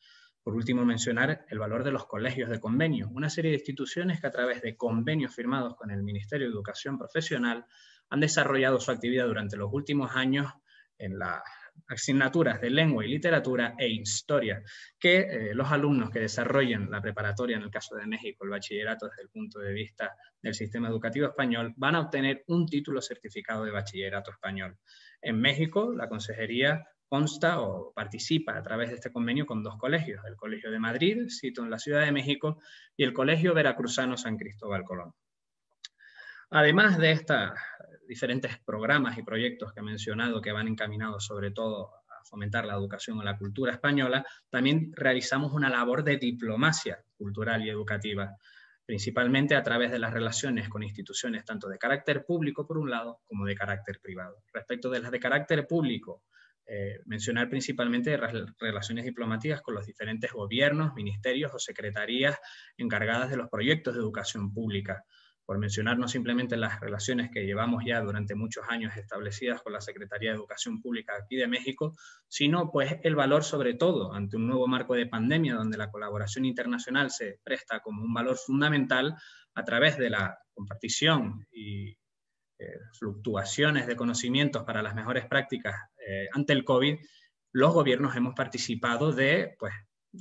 Por último, mencionar el valor de los colegios de convenio, una serie de instituciones que a través de convenios firmados con el Ministerio de Educación Profesional han desarrollado su actividad durante los últimos años en las asignaturas de lengua y literatura e historia, que los alumnos que desarrollen la preparatoria, en el caso de México, el bachillerato desde el punto de vista del sistema educativo español, van a obtener un título certificado de bachillerato español. En México, la consejería consta o participa a través de este convenio con 2 colegios, el Colegio de Madrid, sito en la Ciudad de México, y el Colegio Veracruzano San Cristóbal Colón. Además de estos diferentes programas y proyectos que he mencionado que van encaminados sobre todo a fomentar la educación o la cultura española, también realizamos una labor de diplomacia cultural y educativa, principalmente a través de las relaciones con instituciones tanto de carácter público por un lado como de carácter privado. Respecto de las de carácter público, mencionar principalmente relaciones diplomáticas con los diferentes gobiernos, ministerios o secretarías encargadas de los proyectos de educación pública. Por mencionar no simplemente las relaciones que llevamos ya durante muchos años establecidas con la Secretaría de Educación Pública aquí de México, sino pues el valor sobre todo ante un nuevo marco de pandemia donde la colaboración internacional se presta como un valor fundamental a través de la compartición y fluctuaciones de conocimientos para las mejores prácticas ante el COVID. Los gobiernos hemos participado de, pues,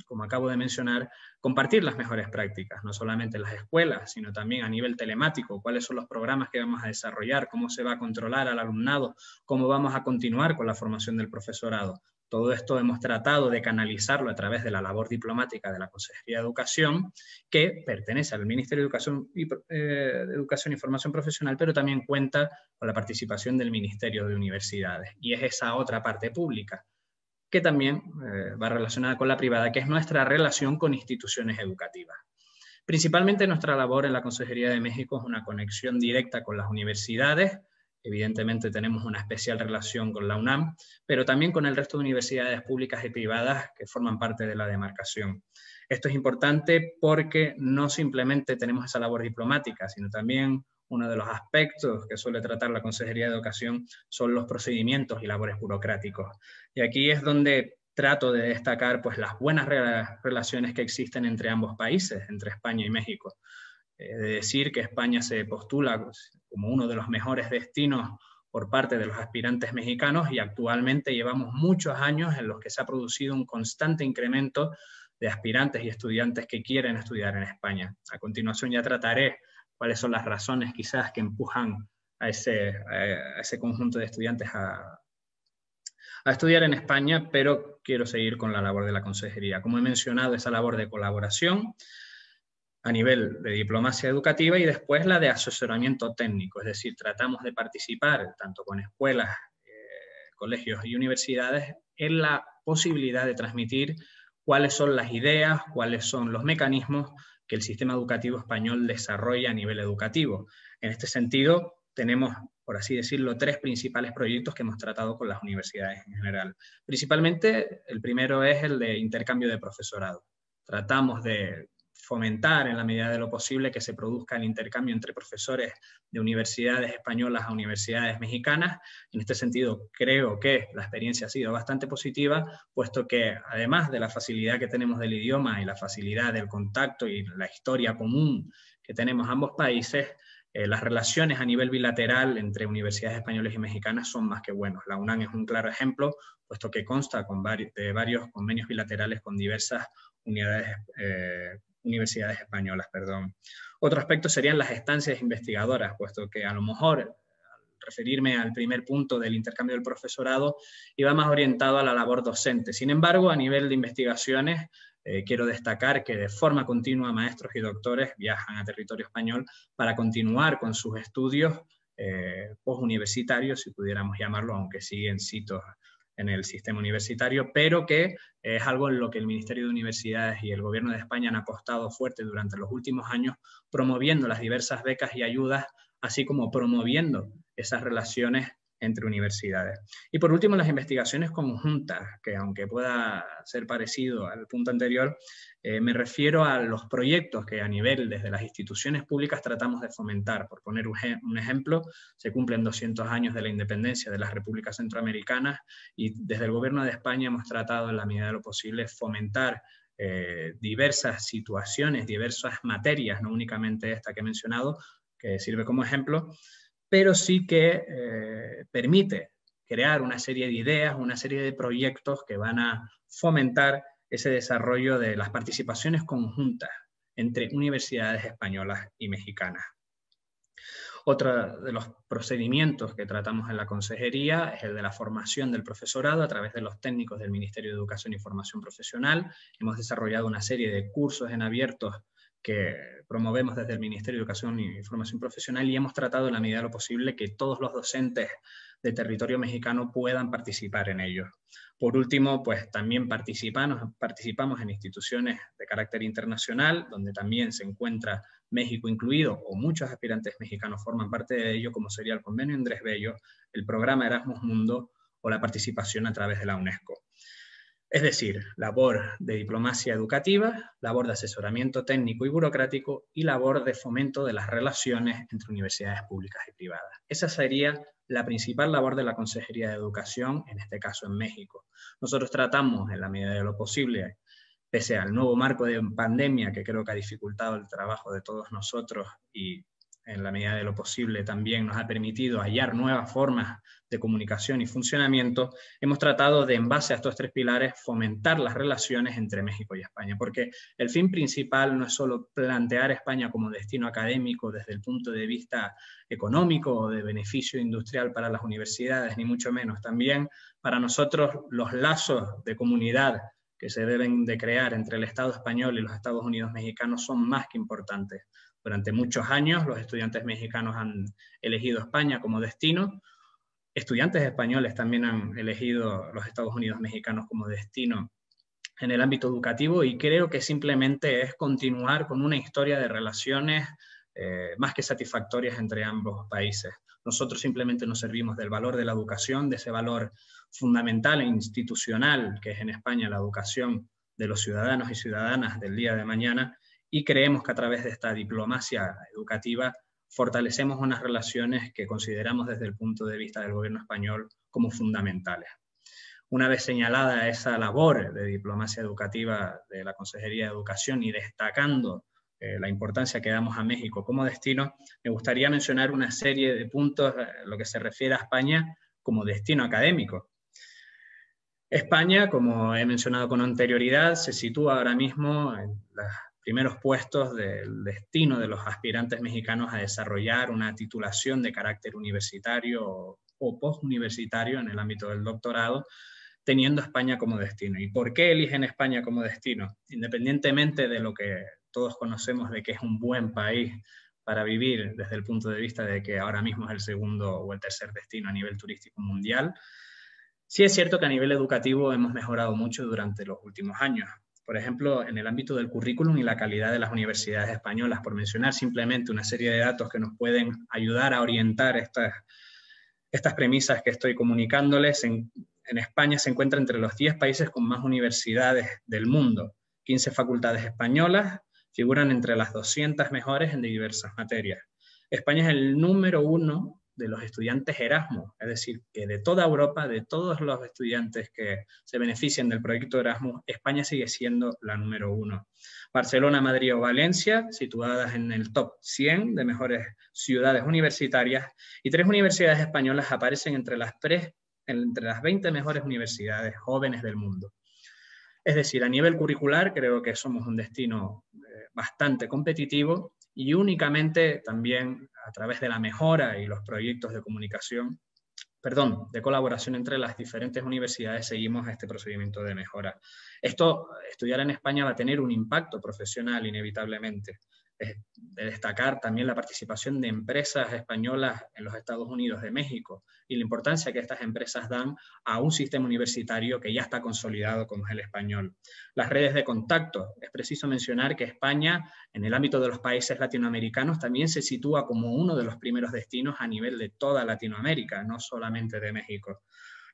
como acabo de mencionar, compartir las mejores prácticas, no solamente en las escuelas, sino también a nivel telemático, cuáles son los programas que vamos a desarrollar, cómo se va a controlar al alumnado, cómo vamos a continuar con la formación del profesorado. Todo esto hemos tratado de canalizarlo a través de la labor diplomática de la Consejería de Educación, que pertenece al Ministerio de Educación y Formación Profesional, pero también cuenta con la participación del Ministerio de Universidades. Y es esa otra parte pública, que también va relacionada con la privada, que es nuestra relación con instituciones educativas. Principalmente nuestra labor en la Consejería de México es una conexión directa con las universidades. Evidentemente tenemos una especial relación con la UNAM, pero también con el resto de universidades públicas y privadas que forman parte de la demarcación. Esto es importante porque no simplemente tenemos esa labor diplomática, sino también uno de los aspectos que suele tratar la Consejería de Educación son los procedimientos y labores burocráticos. Y aquí es donde trato de destacar pues, las buenas relaciones que existen entre ambos países, entre España y México. De decir que España se postula como uno de los mejores destinos por parte de los aspirantes mexicanos y actualmente llevamos muchos años en los que se ha producido un constante incremento de aspirantes y estudiantes que quieren estudiar en España. A continuación ya trataré cuáles son las razones quizás que empujan a ese conjunto de estudiantes a estudiar en España, pero quiero seguir con la labor de la Consejería. Como he mencionado, esa labor de colaboración a nivel de diplomacia educativa y después la de asesoramiento técnico, es decir, tratamos de participar tanto con escuelas, colegios y universidades en la posibilidad de transmitir cuáles son las ideas, cuáles son los mecanismos que el sistema educativo español desarrolla a nivel educativo. En este sentido, tenemos, por así decirlo, 3 principales proyectos que hemos tratado con las universidades en general. Principalmente, el primero es el de intercambio de profesorado. Tratamos de fomentar en la medida de lo posible que se produzca el intercambio entre profesores de universidades españolas a universidades mexicanas. En este sentido, creo que la experiencia ha sido bastante positiva, puesto que además de la facilidad que tenemos del idioma y la facilidad del contacto y la historia común que tenemos ambos países, las relaciones a nivel bilateral entre universidades españolas y mexicanas son más que buenos. La UNAM es un claro ejemplo, puesto que consta de varios convenios bilaterales con diversas universidades españolas. Otro aspecto serían las estancias investigadoras, puesto que a lo mejor, al referirme al primer punto del intercambio del profesorado, iba más orientado a la labor docente. Sin embargo, a nivel de investigaciones, quiero destacar que de forma continua maestros y doctores viajan a territorio español para continuar con sus estudios postuniversitarios, si pudiéramos llamarlo, aunque siguen sitos en el sistema universitario, pero que es algo en lo que el Ministerio de Universidades y el Gobierno de España han apostado fuerte durante los últimos años, promoviendo las diversas becas y ayudas, así como promoviendo esas relaciones entre universidades. Y por último, las investigaciones conjuntas, que aunque pueda ser parecido al punto anterior, me refiero a los proyectos que a nivel desde las instituciones públicas tratamos de fomentar. Por poner un ejemplo, se cumplen 200 años de la independencia de las repúblicas centroamericanas y desde el Gobierno de España hemos tratado en la medida de lo posible fomentar diversas situaciones, diversas materias, no únicamente esta que he mencionado, que sirve como ejemplo, pero sí que permite crear una serie de ideas, una serie de proyectos que van a fomentar ese desarrollo de las participaciones conjuntas entre universidades españolas y mexicanas. Otro de los procedimientos que tratamos en la Consejería es el de la formación del profesorado a través de los técnicos del Ministerio de Educación y Formación Profesional. Hemos desarrollado una serie de cursos en abiertos que promovemos desde el Ministerio de Educación y Formación Profesional y hemos tratado en la medida de lo posible que todos los docentes de territorio mexicano puedan participar en ellos. Por último, pues también participamos en instituciones de carácter internacional, donde también se encuentra México incluido, o muchos aspirantes mexicanos forman parte de ello, como sería el Convenio Andrés Bello, el programa Erasmus Mundo o la participación a través de la UNESCO. Es decir, labor de diplomacia educativa, labor de asesoramiento técnico y burocrático y labor de fomento de las relaciones entre universidades públicas y privadas. Esa sería la principal labor de la Consejería de Educación, en este caso en México. Nosotros tratamos, en la medida de lo posible, pese al nuevo marco de pandemia que creo que ha dificultado el trabajo de todos nosotros y en la medida de lo posible también nos ha permitido hallar nuevas formas de comunicación y funcionamiento, hemos tratado de, en base a estos tres pilares, fomentar las relaciones entre México y España, porque el fin principal no es solo plantear a España como destino académico desde el punto de vista económico o de beneficio industrial para las universidades, ni mucho menos. También para nosotros los lazos de comunidad que se deben de crear entre el Estado español y los Estados Unidos mexicanos son más que importantes. Durante muchos años los estudiantes mexicanos han elegido España como destino, estudiantes españoles también han elegido los Estados Unidos mexicanos como destino en el ámbito educativo y creo que simplemente es continuar con una historia de relaciones más que satisfactorias entre ambos países. Nosotros simplemente nos servimos del valor de la educación, de ese valor fundamental e institucional que es en España la educación de los ciudadanos y ciudadanas del día de mañana, y creemos que a través de esta diplomacia educativa fortalecemos unas relaciones que consideramos desde el punto de vista del gobierno español como fundamentales. Una vez señalada esa labor de diplomacia educativa de la Consejería de Educación y destacando la importancia que damos a México como destino, me gustaría mencionar una serie de puntos en lo que se refiere a España como destino académico. España, como he mencionado con anterioridad, se sitúa ahora mismo en los primeros puestos del destino de los aspirantes mexicanos a desarrollar una titulación de carácter universitario o postuniversitario en el ámbito del doctorado, teniendo España como destino. ¿Y por qué eligen España como destino? Independientemente de lo que todos conocemos de que es un buen país para vivir desde el punto de vista de que ahora mismo es el segundo o el tercer destino a nivel turístico mundial, sí es cierto que a nivel educativo hemos mejorado mucho durante los últimos años. Por ejemplo, en el ámbito del currículum y la calidad de las universidades españolas, por mencionar simplemente una serie de datos que nos pueden ayudar a orientar estas premisas que estoy comunicándoles. En España se encuentra entre los 10 países con más universidades del mundo. 15 facultades españolas figuran entre las 200 mejores en diversas materias. España es el número 1 de los estudiantes Erasmus, es decir, que de toda Europa, de todos los estudiantes que se benefician del proyecto Erasmus, España sigue siendo la número 1. Barcelona, Madrid o Valencia, situadas en el top 100 de mejores ciudades universitarias, y 3 universidades españolas aparecen entre las 20 mejores universidades jóvenes del mundo. Es decir, a nivel curricular creo que somos un destino bastante competitivo y únicamente también a través de la mejora y los proyectos de de colaboración entre las diferentes universidades seguimos este procedimiento de mejora. Estudiar en España va a tener un impacto profesional inevitablemente. Es de destacar también la participación de empresas españolas en los Estados Unidos de México y la importancia que estas empresas dan a un sistema universitario que ya está consolidado como es el español. Las redes de contacto. Es preciso mencionar que España, en el ámbito de los países latinoamericanos, también se sitúa como uno de los primeros destinos a nivel de toda Latinoamérica, no solamente de México.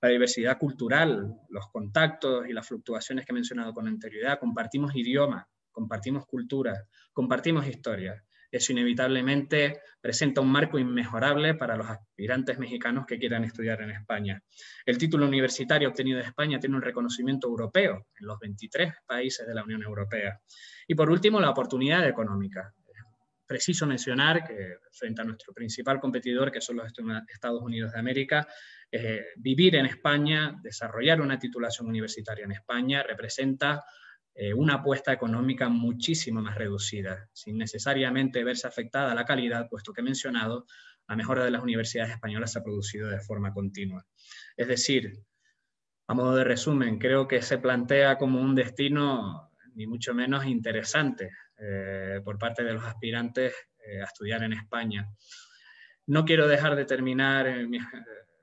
La diversidad cultural, los contactos y las fluctuaciones que he mencionado con anterioridad, compartimos idioma, compartimos cultura, compartimos historia. Eso inevitablemente presenta un marco inmejorable para los aspirantes mexicanos que quieran estudiar en España. El título universitario obtenido de España tiene un reconocimiento europeo en los 23 países de la Unión Europea. Y por último, la oportunidad económica. Preciso mencionar que frente a nuestro principal competidor, que son los Estados Unidos de América, vivir en España, desarrollar una titulación universitaria en España, representa una apuesta económica muchísimo más reducida, sin necesariamente verse afectada la calidad, puesto que he mencionado, la mejora de las universidades españolas se ha producido de forma continua. Es decir, a modo de resumen, creo que se plantea como un destino ni mucho menos interesante por parte de los aspirantes a estudiar en España. No quiero dejar de terminar de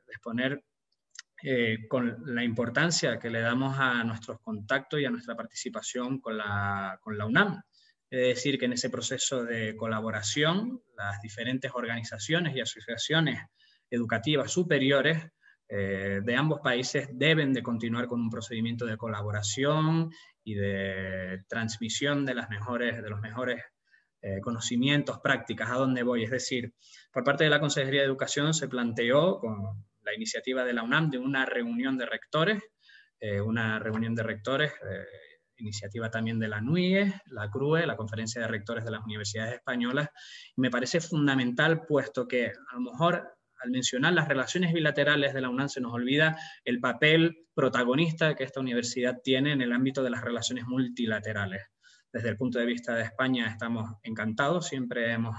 exponer con la importancia que le damos a nuestros contactos y a nuestra participación con la UNAM. Es decir, que en ese proceso de colaboración, las diferentes organizaciones y asociaciones educativas superiores de ambos países deben de continuar con un procedimiento de colaboración y de transmisión de los mejores conocimientos, prácticas. ¿A dónde voy? Es decir, por parte de la Consejería de Educación se planteó, con la iniciativa de la UNAM, de una reunión de rectores, iniciativa también de la NUIE, la CRUE, la Conferencia de Rectores de las Universidades Españolas. Y me parece fundamental, puesto que a lo mejor al mencionar las relaciones bilaterales de la UNAM se nos olvida el papel protagonista que esta universidad tiene en el ámbito de las relaciones multilaterales. Desde el punto de vista de España estamos encantados, siempre hemos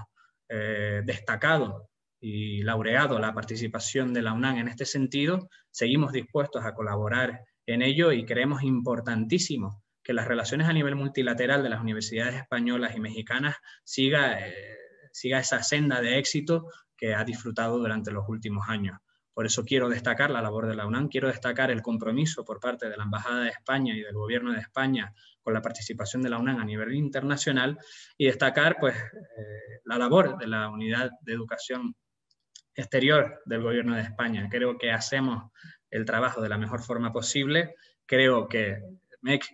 destacado y laureado la participación de la UNAM en este sentido. Seguimos dispuestos a colaborar en ello y creemos importantísimo que las relaciones a nivel multilateral de las universidades españolas y mexicanas siga esa senda de éxito que ha disfrutado durante los últimos años. Por eso quiero destacar la labor de la UNAM, quiero destacar el compromiso por parte de la Embajada de España y del Gobierno de España con la participación de la UNAM a nivel internacional, y destacar pues, la labor de la Unidad de Educación Exterior del Gobierno de España. Creo que hacemos el trabajo de la mejor forma posible. Creo que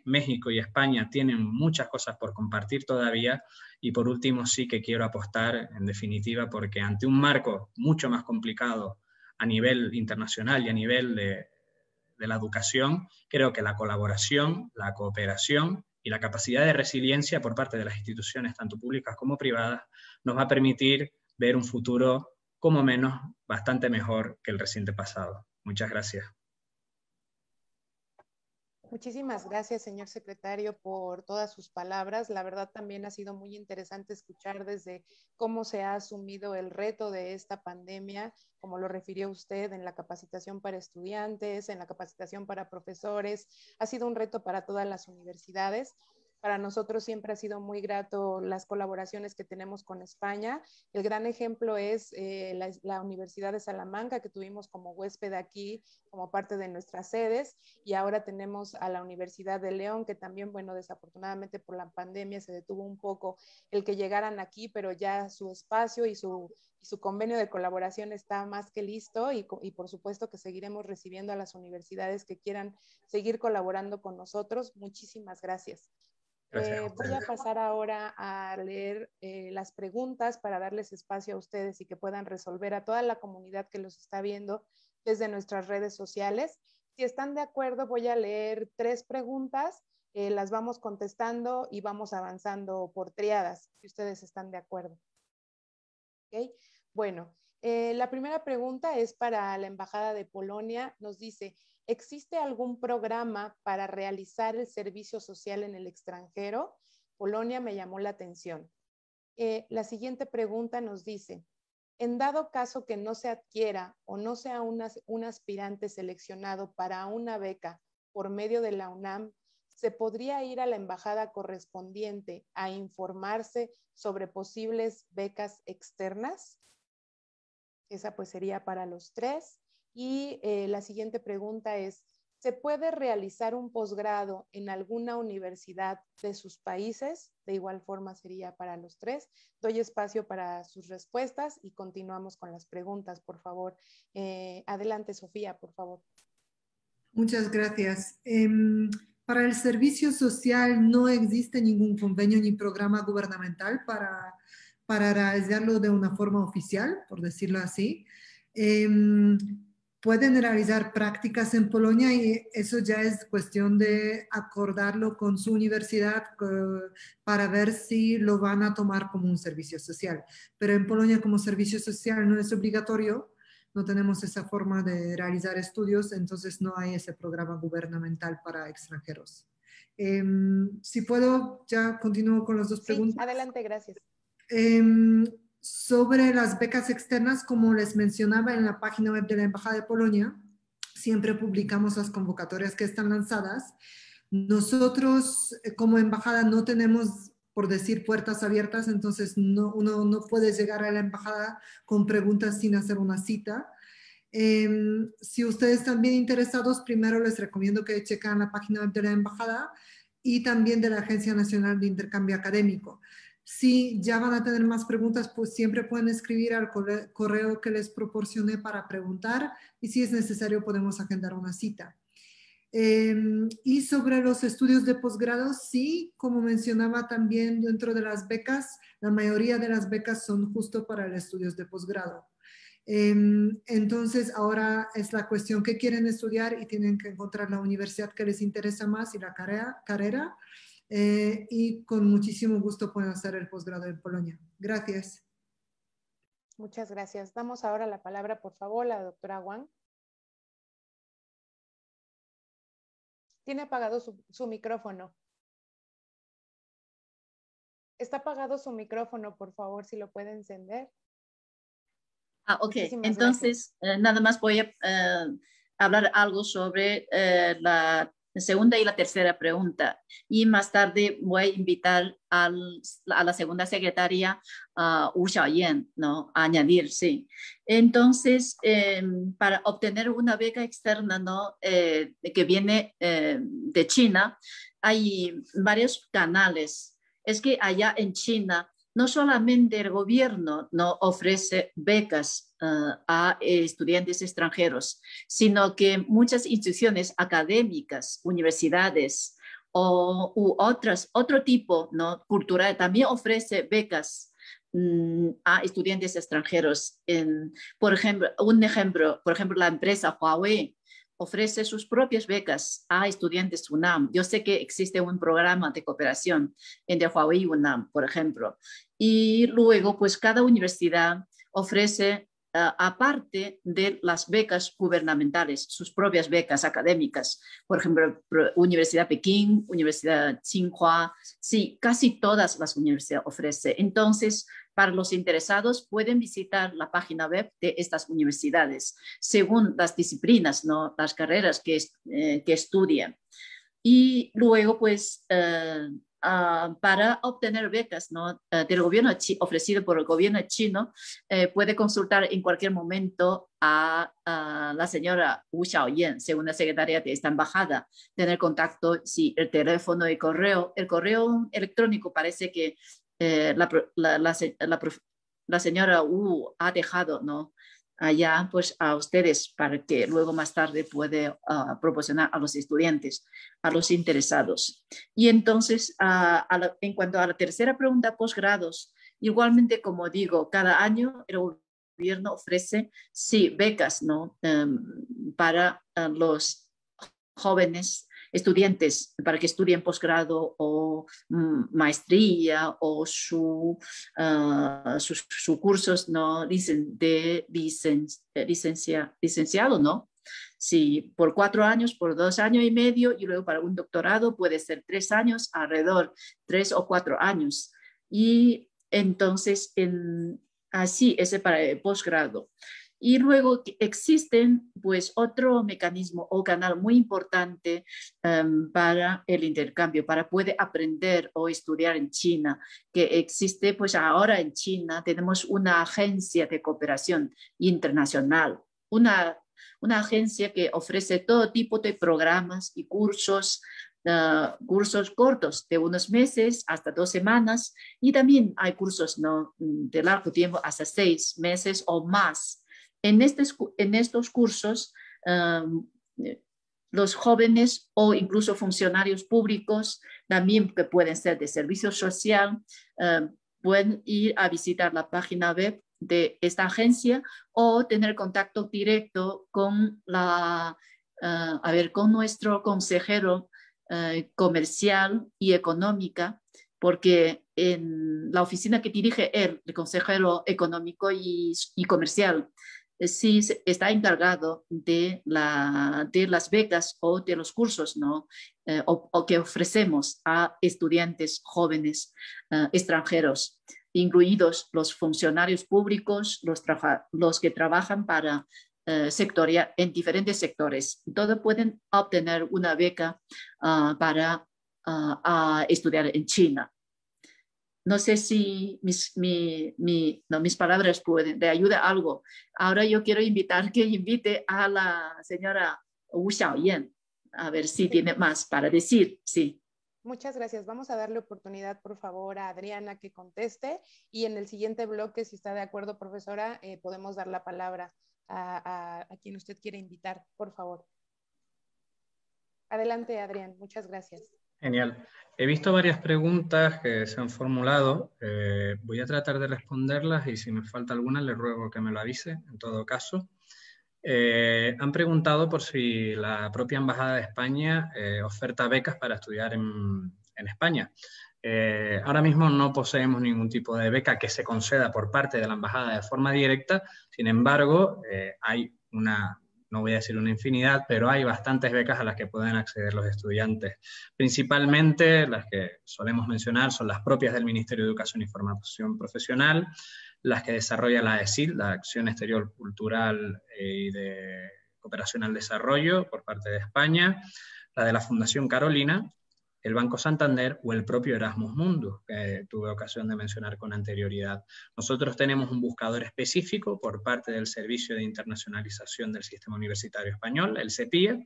México y España tienen muchas cosas por compartir todavía, y por último sí que quiero apostar, en definitiva, porque ante un marco mucho más complicado a nivel internacional y a nivel de la educación, creo que la colaboración, la cooperación y la capacidad de resiliencia por parte de las instituciones, tanto públicas como privadas, nos va a permitir ver un futuro, como menos, bastante mejor que el reciente pasado. Muchas gracias. Muchísimas gracias, señor secretario, por todas sus palabras. La verdad también ha sido muy interesante escuchar desde cómo se ha asumido el reto de esta pandemia, como lo refirió usted, en la capacitación para estudiantes, en la capacitación para profesores. Ha sido un reto para todas las universidades. Para nosotros siempre ha sido muy grato las colaboraciones que tenemos con España. El gran ejemplo es la Universidad de Salamanca, que tuvimos como huésped aquí, como parte de nuestras sedes, y ahora tenemos a la Universidad de León, que también, bueno, desafortunadamente por la pandemia se detuvo un poco el que llegaran aquí, pero ya su espacio y su convenio de colaboración está más que listo, y por supuesto que seguiremos recibiendo a las universidades que quieran seguir colaborando con nosotros. Muchísimas gracias. Voy a pasar ahora a leer las preguntas para darles espacio a ustedes y que puedan resolver, a toda la comunidad que los está viendo desde nuestras redes sociales. Si están de acuerdo, voy a leer 3 preguntas, las vamos contestando y vamos avanzando por triadas, si ustedes están de acuerdo. ¿Okay? Bueno, la primera pregunta es para la Embajada de Polonia. Nos dice: ¿existe algún programa para realizar el servicio social en el extranjero? Polonia me llamó la atención. La siguiente pregunta nos dice: en dado caso que no se adquiera o no sea un aspirante seleccionado para una beca por medio de la UNAM, ¿se podría ir a la embajada correspondiente a informarse sobre posibles becas externas? Esa pues sería para los 3. Y la siguiente pregunta es: ¿se puede realizar un posgrado en alguna universidad de sus países? De igual forma sería para los 3. Doy espacio para sus respuestas y continuamos con las preguntas, por favor. Adelante, Sofía, por favor. Muchas gracias. Para el servicio social no existe ningún convenio ni programa gubernamental para realizarlo de una forma oficial, por decirlo así. Pueden realizar prácticas en Polonia y eso ya es cuestión de acordarlo con su universidad para ver si lo van a tomar como un servicio social. Pero en Polonia como servicio social no es obligatorio, no tenemos esa forma de realizar estudios, entonces no hay ese programa gubernamental para extranjeros. Si puedo, ya continúo con las 2 preguntas. Sí, adelante, gracias. Sobre las becas externas, como les mencionaba, en la página web de la Embajada de Polonia, siempre publicamos las convocatorias que están lanzadas. Nosotros, como embajada, no tenemos, por decir, puertas abiertas, entonces uno no puede llegar a la embajada con preguntas sin hacer una cita. Si ustedes están bien interesados, primero les recomiendo que chequen la página web de la embajada y también de la Agencia Nacional de Intercambio Académico. Si ya van a tener más preguntas, pues siempre pueden escribir al correo que les proporcioné para preguntar y si es necesario podemos agendar una cita. Y sobre los estudios de posgrado, sí, como mencionaba también dentro de las becas, la mayoría de las becas son justo para los estudios de posgrado. Entonces ahora es la cuestión que quieren estudiar y tienen que encontrar la universidad que les interesa más y la carrera. Y con muchísimo gusto pueden hacer el posgrado en Polonia. Gracias. Muchas gracias. Damos ahora la palabra, por favor, a la doctora Wang. Tiene apagado su micrófono. Está apagado su micrófono, por favor, si lo puede encender. Ok. Entonces, nada más voy a hablar algo sobre la segunda y la tercera pregunta. Y más tarde voy a invitar a la segunda secretaria, Wu Xiaoyan, ¿no? A añadir, sí. Entonces, para obtener una beca externa, ¿no? Que viene de China, hay varios canales. Es que allá en China, no solamente el gobierno no ofrece becas a estudiantes extranjeros, sino que muchas instituciones académicas, universidades u otro tipo, ¿no? Cultural también ofrece becas a estudiantes extranjeros. Por ejemplo, la empresa Huawei ofrece sus propias becas a estudiantes UNAM. Yo sé que existe un programa de cooperación entre Huawei y UNAM, por ejemplo. Y luego, pues cada universidad ofrece, aparte de las becas gubernamentales, sus propias becas académicas. Por ejemplo, Universidad Pekín, Universidad Tsinghua, sí, casi todas las universidades ofrecen. Entonces, para los interesados pueden visitar la página web de estas universidades según las disciplinas, ¿no? Las carreras que estudian. Y luego, pues, para obtener becas, ¿no? Del gobierno ofrecido por el gobierno chino, puede consultar en cualquier momento a la señora Wu Xiaoyan, segunda secretaria de esta embajada, tener contacto, sí, el teléfono y correo. El correo electrónico parece que la señora Wu ha dejado, ¿no? Allá pues a ustedes para que luego más tarde puede proporcionar a los estudiantes, a los interesados. Y entonces, en cuanto a la tercera pregunta, posgrados, igualmente como digo, cada año el gobierno ofrece, sí, becas, ¿no? Para los jóvenes estudiantes para que estudien posgrado o maestría o sus cursos, ¿no? de licenciado, ¿no? Sí, por 4 años, por 2 años y medio, y luego para un doctorado puede ser 3 años, alrededor 3 o 4 años. Y entonces, así, ese para el posgrado. Y luego existen pues otro mecanismo o canal muy importante para el intercambio, para poder aprender o estudiar en China, que existe pues ahora en China tenemos una agencia de cooperación internacional, una agencia que ofrece todo tipo de programas y cursos cortos de unos meses hasta 2 semanas y también hay cursos, ¿no? De largo tiempo hasta 6 meses o más. En estos cursos, los jóvenes o incluso funcionarios públicos, también que pueden ser de servicio social, pueden ir a visitar la página web de esta agencia o tener contacto directo con con nuestro consejero comercial y económica, porque en la oficina que dirige él, el consejero económico y comercial, sí está encargado de las becas o de los cursos, ¿no? O que ofrecemos a estudiantes jóvenes extranjeros, incluidos los funcionarios públicos, los que trabajan para en diferentes sectores. Todos pueden obtener una beca para estudiar en China. No sé si mis palabras pueden de ayuda algo. Ahora yo quiero que invite a la señora Wu Xiaoyan, a ver si tiene más para decir. Sí. Muchas gracias. Vamos a darle oportunidad, por favor, a Adriana que conteste y en el siguiente bloque, si está de acuerdo, profesora, podemos dar la palabra a quien usted quiere invitar, por favor. Adelante, Adrián. Muchas gracias. Genial. He visto varias preguntas que se han formulado. Voy a tratar de responderlas y si me falta alguna le ruego que me lo avise, en todo caso. Han preguntado por si la propia Embajada de España oferta becas para estudiar en España. Ahora mismo no poseemos ningún tipo de beca que se conceda por parte de la Embajada de forma directa. Sin embargo, hay no voy a decir una infinidad, pero hay bastantes becas a las que pueden acceder los estudiantes. Principalmente las que solemos mencionar son las propias del Ministerio de Educación y Formación Profesional, las que desarrolla la AECID, la Acción Exterior Cultural y de Cooperación al Desarrollo por parte de España, la de la Fundación Carolina, el Banco Santander o el propio Erasmus Mundus, que tuve ocasión de mencionar con anterioridad. Nosotros tenemos un buscador específico por parte del Servicio de Internacionalización del Sistema Universitario Español, el SEPIE,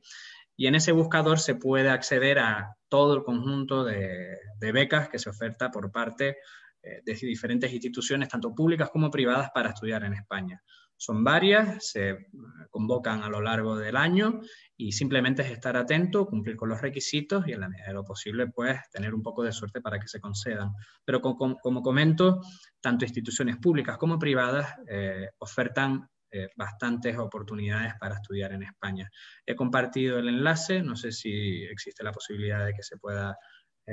y en ese buscador se puede acceder a todo el conjunto de becas que se oferta por parte de diferentes instituciones, tanto públicas como privadas, para estudiar en España. Son varias, se convocan a lo largo del año y simplemente es estar atento, cumplir con los requisitos y en la medida de lo posible pues tener un poco de suerte para que se concedan. Pero como comento, tanto instituciones públicas como privadas ofertan bastantes oportunidades para estudiar en España. He compartido el enlace, no sé si existe la posibilidad de que se pueda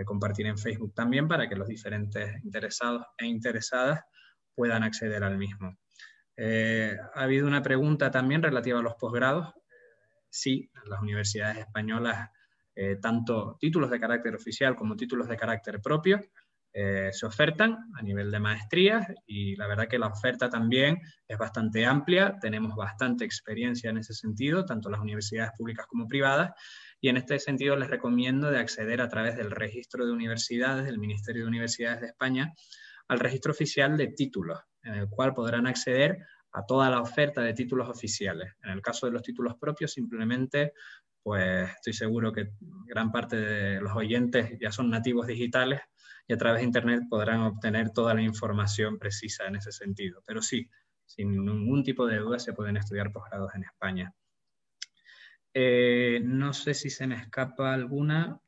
compartir en Facebook también para que los diferentes interesados e interesadas puedan acceder al mismo. Ha habido una pregunta también relativa a los posgrados. Sí, en las universidades españolas, tanto títulos de carácter oficial como títulos de carácter propio se ofertan a nivel de maestrías y la verdad que la oferta también es bastante amplia. Tenemos bastante experiencia en ese sentido, tanto las universidades públicas como privadas, y en este sentido les recomiendo de acceder a través del registro de universidades del Ministerio de Universidades de España al registro oficial de títulos, en el cual podrán acceder a toda la oferta de títulos oficiales. En el caso de los títulos propios, simplemente, pues estoy seguro que gran parte de los oyentes ya son nativos digitales y a través de Internet podrán obtener toda la información precisa en ese sentido. Pero sí, sin ningún tipo de duda se pueden estudiar posgrados en España. No sé si se me escapa alguna.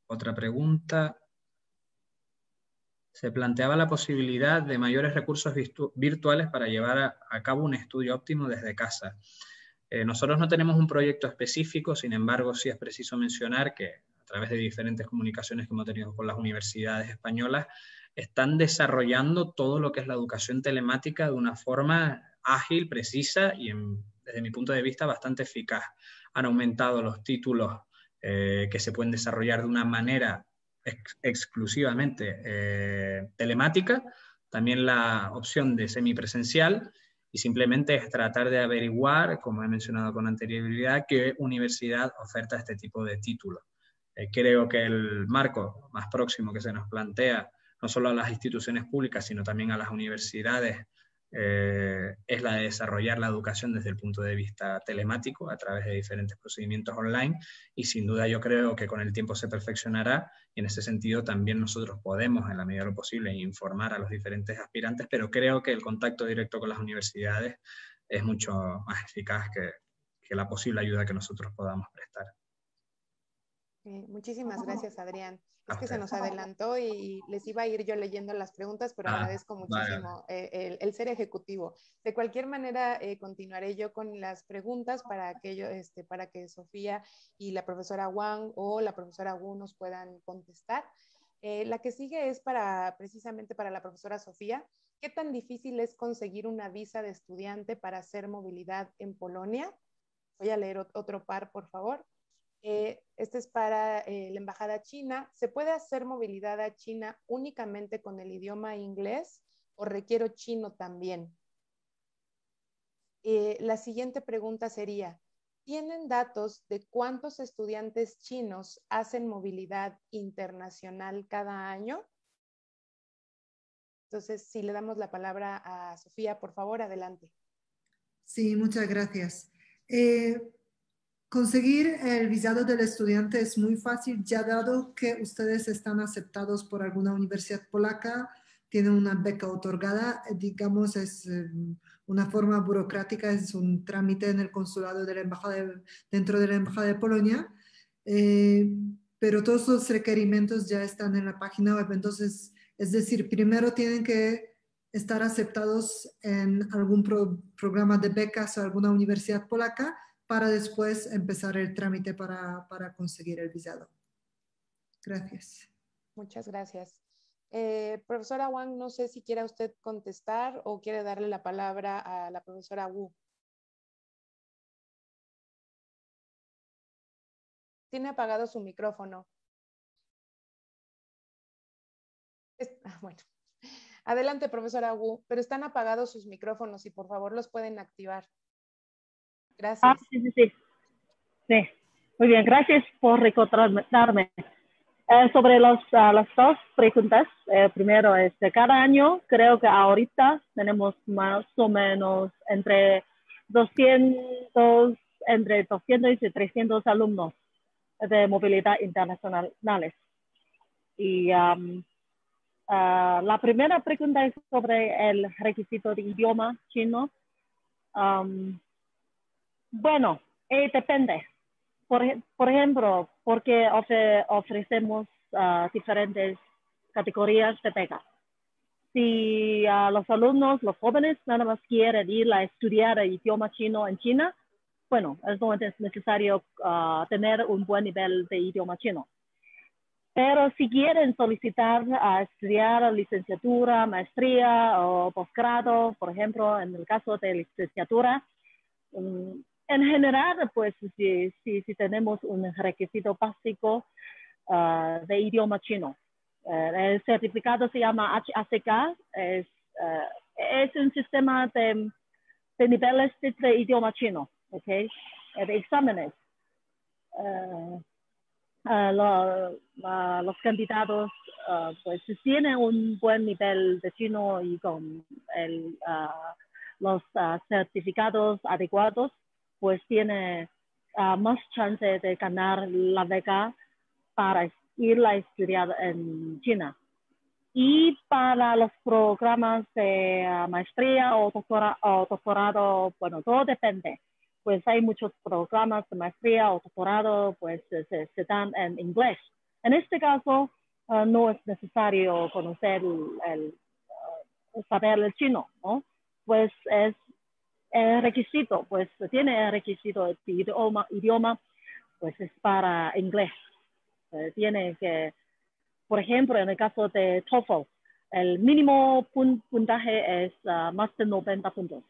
Otra pregunta. Se planteaba la posibilidad de mayores recursos virtuales para llevar a cabo un estudio óptimo desde casa. Nosotros no tenemos un proyecto específico, sin embargo, sí es preciso mencionar que a través de diferentes comunicaciones que hemos tenido con las universidades españolas, están desarrollando todo lo que es la educación telemática de una forma ágil, precisa y, desde mi punto de vista, bastante eficaz. Han aumentado los títulos que se pueden desarrollar de una manera exclusivamente telemática, también la opción de semipresencial, y simplemente es tratar de averiguar, como he mencionado con anterioridad, qué universidad oferta este tipo de títulos. Creo que el marco más próximo que se nos plantea, no solo a las instituciones públicas, sino también a las universidades, es la de desarrollar la educación desde el punto de vista telemático a través de diferentes procedimientos online, y sin duda yo creo que con el tiempo se perfeccionará y en ese sentido también nosotros podemos en la medida de lo posible informar a los diferentes aspirantes, pero creo que el contacto directo con las universidades es mucho más eficaz que la posible ayuda que nosotros podamos prestar. Muchísimas gracias, Adrián. Es que se nos adelantó y les iba a ir yo leyendo las preguntas, pero agradezco muchísimo el ser ejecutivo. De cualquier manera, continuaré yo con las preguntas para que Sofía y la profesora Wang o la profesora Wu nos puedan contestar. La que sigue es precisamente para la profesora Sofía. ¿Qué tan difícil es conseguir una visa de estudiante para hacer movilidad en Polonia? Voy a leer otro par, por favor. Este es para la Embajada China. ¿Se puede hacer movilidad a China únicamente con el idioma inglés o requiero chino también? La siguiente pregunta sería, ¿tienen datos de cuántos estudiantes chinos hacen movilidad internacional cada año? Entonces, si le damos la palabra a Sofía, por favor, adelante. Sí, muchas gracias. Conseguir el visado del estudiante es muy fácil, ya dado que ustedes están aceptados por alguna universidad polaca, tienen una beca otorgada, digamos, es una forma burocrática, es un trámite en el consulado de la embajada dentro de la Embajada de Polonia, pero todos los requerimientos ya están en la página web, entonces, es decir, primero tienen que estar aceptados en algún programa de becas o alguna universidad polaca, para después empezar el trámite para conseguir el visado. Gracias. Muchas gracias. Profesora Wang, no sé si quiere usted contestar o quiere darle la palabra a la profesora Wu. Tiene apagado su micrófono. Bueno, adelante, profesora Wu, pero están apagados sus micrófonos y por favor los pueden activar. Gracias. Sí, muy bien, gracias por recordarme. Sobre las dos preguntas, primero, cada año creo que ahorita tenemos más o menos entre 200 y 300 alumnos de movilidad internacionales. Y la primera pregunta es sobre el requisito de idioma chino. Bueno, depende. Por ejemplo, porque ofrecemos diferentes categorías de beca. Si los alumnos, los jóvenes, nada más quieren ir a estudiar el idioma chino en China, bueno, no es necesario tener un buen nivel de idioma chino. Pero si quieren solicitar a estudiar licenciatura, maestría o posgrado, por ejemplo, en el caso de licenciatura, en general, pues si tenemos un requisito básico de idioma chino. El certificado se llama HACK, es un sistema de niveles de idioma chino, ¿ok? De exámenes. Los candidatos pues tienen un buen nivel de chino y con los certificados adecuados, pues tiene más chance de ganar la beca para ir a estudiar en China. Y para los programas de maestría o doctorado, bueno, todo depende. Pues hay muchos programas de maestría o doctorado, pues se dan en inglés. En este caso, no es necesario conocer saber el chino, ¿no? Pues es el requisito, pues tiene el requisito de idioma, pues es para inglés. Tiene que, por ejemplo, en el caso de TOEFL, el mínimo puntaje es más de 90 puntos.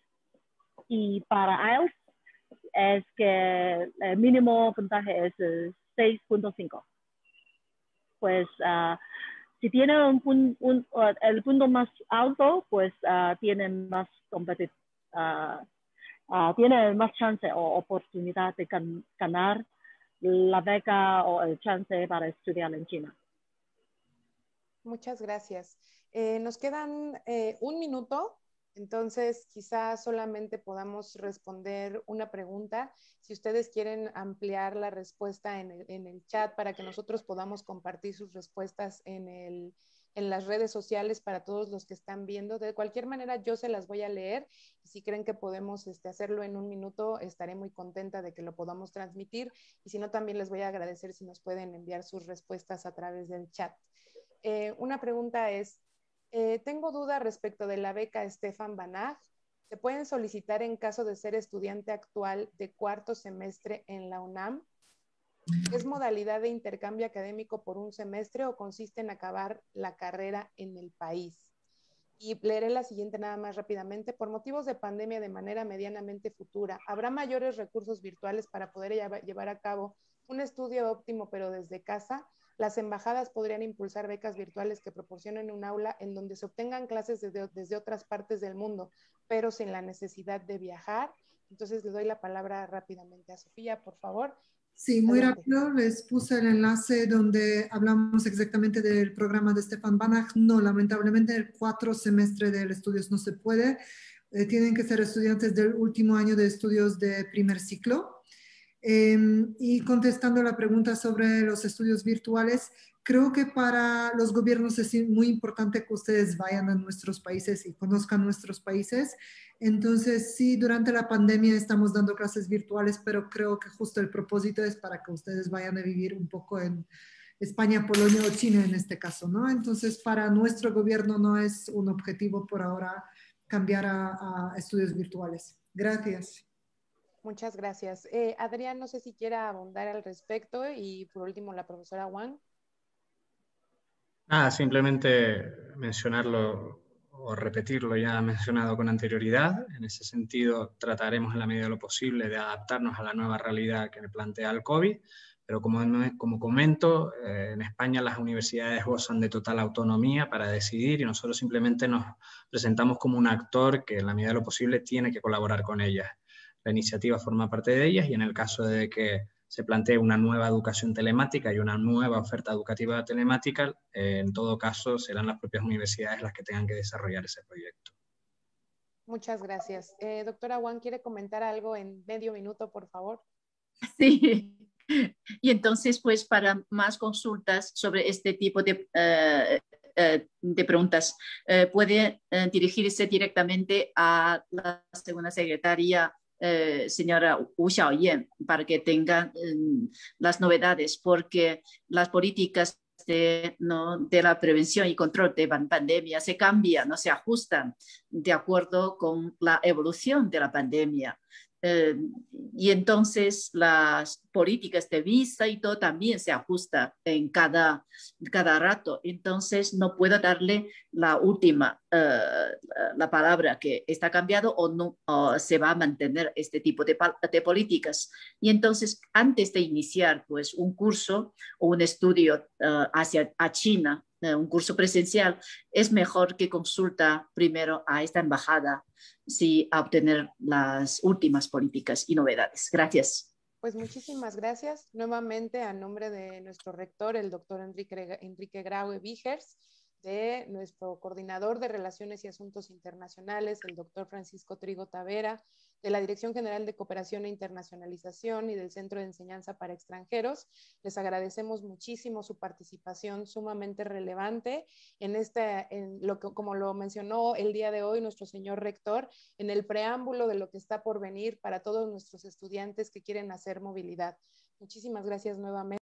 Y para IELTS es que el mínimo puntaje es 6.5. Pues si tiene el punto más alto, pues tiene más tiene más chance o oportunidad de ganar la beca o el chance para estudiar en China. Muchas gracias. Nos quedan un minuto, entonces quizás solamente podamos responder una pregunta. Si ustedes quieren ampliar la respuesta en el chat para que nosotros podamos compartir sus respuestas en las redes sociales para todos los que están viendo. De cualquier manera, yo se las voy a leer y si creen que podemos hacerlo en un minuto, estaré muy contenta de que lo podamos transmitir y si no, también les voy a agradecer si nos pueden enviar sus respuestas a través del chat. Una pregunta es, tengo duda respecto de la beca Stefan Banach. ¿Se pueden solicitar en caso de ser estudiante actual de cuarto semestre en la UNAM? ¿Es modalidad de intercambio académico por un semestre o consiste en acabar la carrera en el país? Y leeré la siguiente nada más rápidamente. Por motivos de pandemia de manera medianamente futura, ¿habrá mayores recursos virtuales para poder llevar a cabo un estudio óptimo pero desde casa? Las embajadas podrían impulsar becas virtuales que proporcionen un aula en donde se obtengan clases desde otras partes del mundo, pero sin la necesidad de viajar. Entonces le doy la palabra rápidamente a Sofía, por favor. Sí, muy Adelante. rápido, les puse el enlace donde hablamos exactamente del programa de Stefan Banach. No, lamentablemente el 4 semestre de estudios no se puede. Tienen que ser estudiantes del último año de estudios de primer ciclo. Y contestando la pregunta sobre los estudios virtuales, creo que para los gobiernos es muy importante que ustedes vayan a nuestros países y conozcan nuestros países. Entonces, sí, durante la pandemia estamos dando clases virtuales, pero creo que justo el propósito es para que ustedes vayan a vivir un poco en España, Polonia o China en este caso, ¿no? Entonces, para nuestro gobierno no es un objetivo por ahora cambiar a estudios virtuales. Gracias. Muchas gracias. Adrián, no sé si quiera abundar al respecto y por último la profesora Wang. Simplemente mencionarlo o repetir lo ya mencionado con anterioridad. En ese sentido, trataremos en la medida de lo posible de adaptarnos a la nueva realidad que plantea el COVID, pero como comento, en España las universidades gozan de total autonomía para decidir y nosotros simplemente nos presentamos como un actor que en la medida de lo posible tiene que colaborar con ellas. La iniciativa forma parte de ellas y en el caso de que se plantee una nueva educación telemática y una nueva oferta educativa telemática, en todo caso serán las propias universidades las que tengan que desarrollar ese proyecto. Muchas gracias. Doctora Wang, ¿quiere comentar algo en medio minuto, por favor? Sí. Y entonces, pues para más consultas sobre este tipo de preguntas, puede dirigirse directamente a la segunda secretaria, señora Wu Xiaoyan, para que tengan las novedades, porque las políticas de la prevención y control de pandemia se cambian, no se ajustan de acuerdo con la evolución de la pandemia. Y entonces las políticas de visa y todo también se ajusta en cada rato. Entonces no puedo darle la última, la palabra que está cambiado o no o se va a mantener este tipo de políticas. Y entonces antes de iniciar pues un curso o un estudio hacia China, un curso presencial, es mejor que consulta primero a esta embajada si a obtener las últimas políticas y novedades. Gracias. Pues muchísimas gracias. Nuevamente, a nombre de nuestro rector, el doctor Enrique Graue Vigers, de nuestro coordinador de Relaciones y Asuntos Internacionales, el doctor Francisco Trigo Tavera, de la Dirección General de Cooperación e Internacionalización y del Centro de Enseñanza para Extranjeros. Les agradecemos muchísimo su participación sumamente relevante como lo mencionó el día de hoy nuestro señor rector, en el preámbulo de lo que está por venir para todos nuestros estudiantes que quieren hacer movilidad. Muchísimas gracias nuevamente.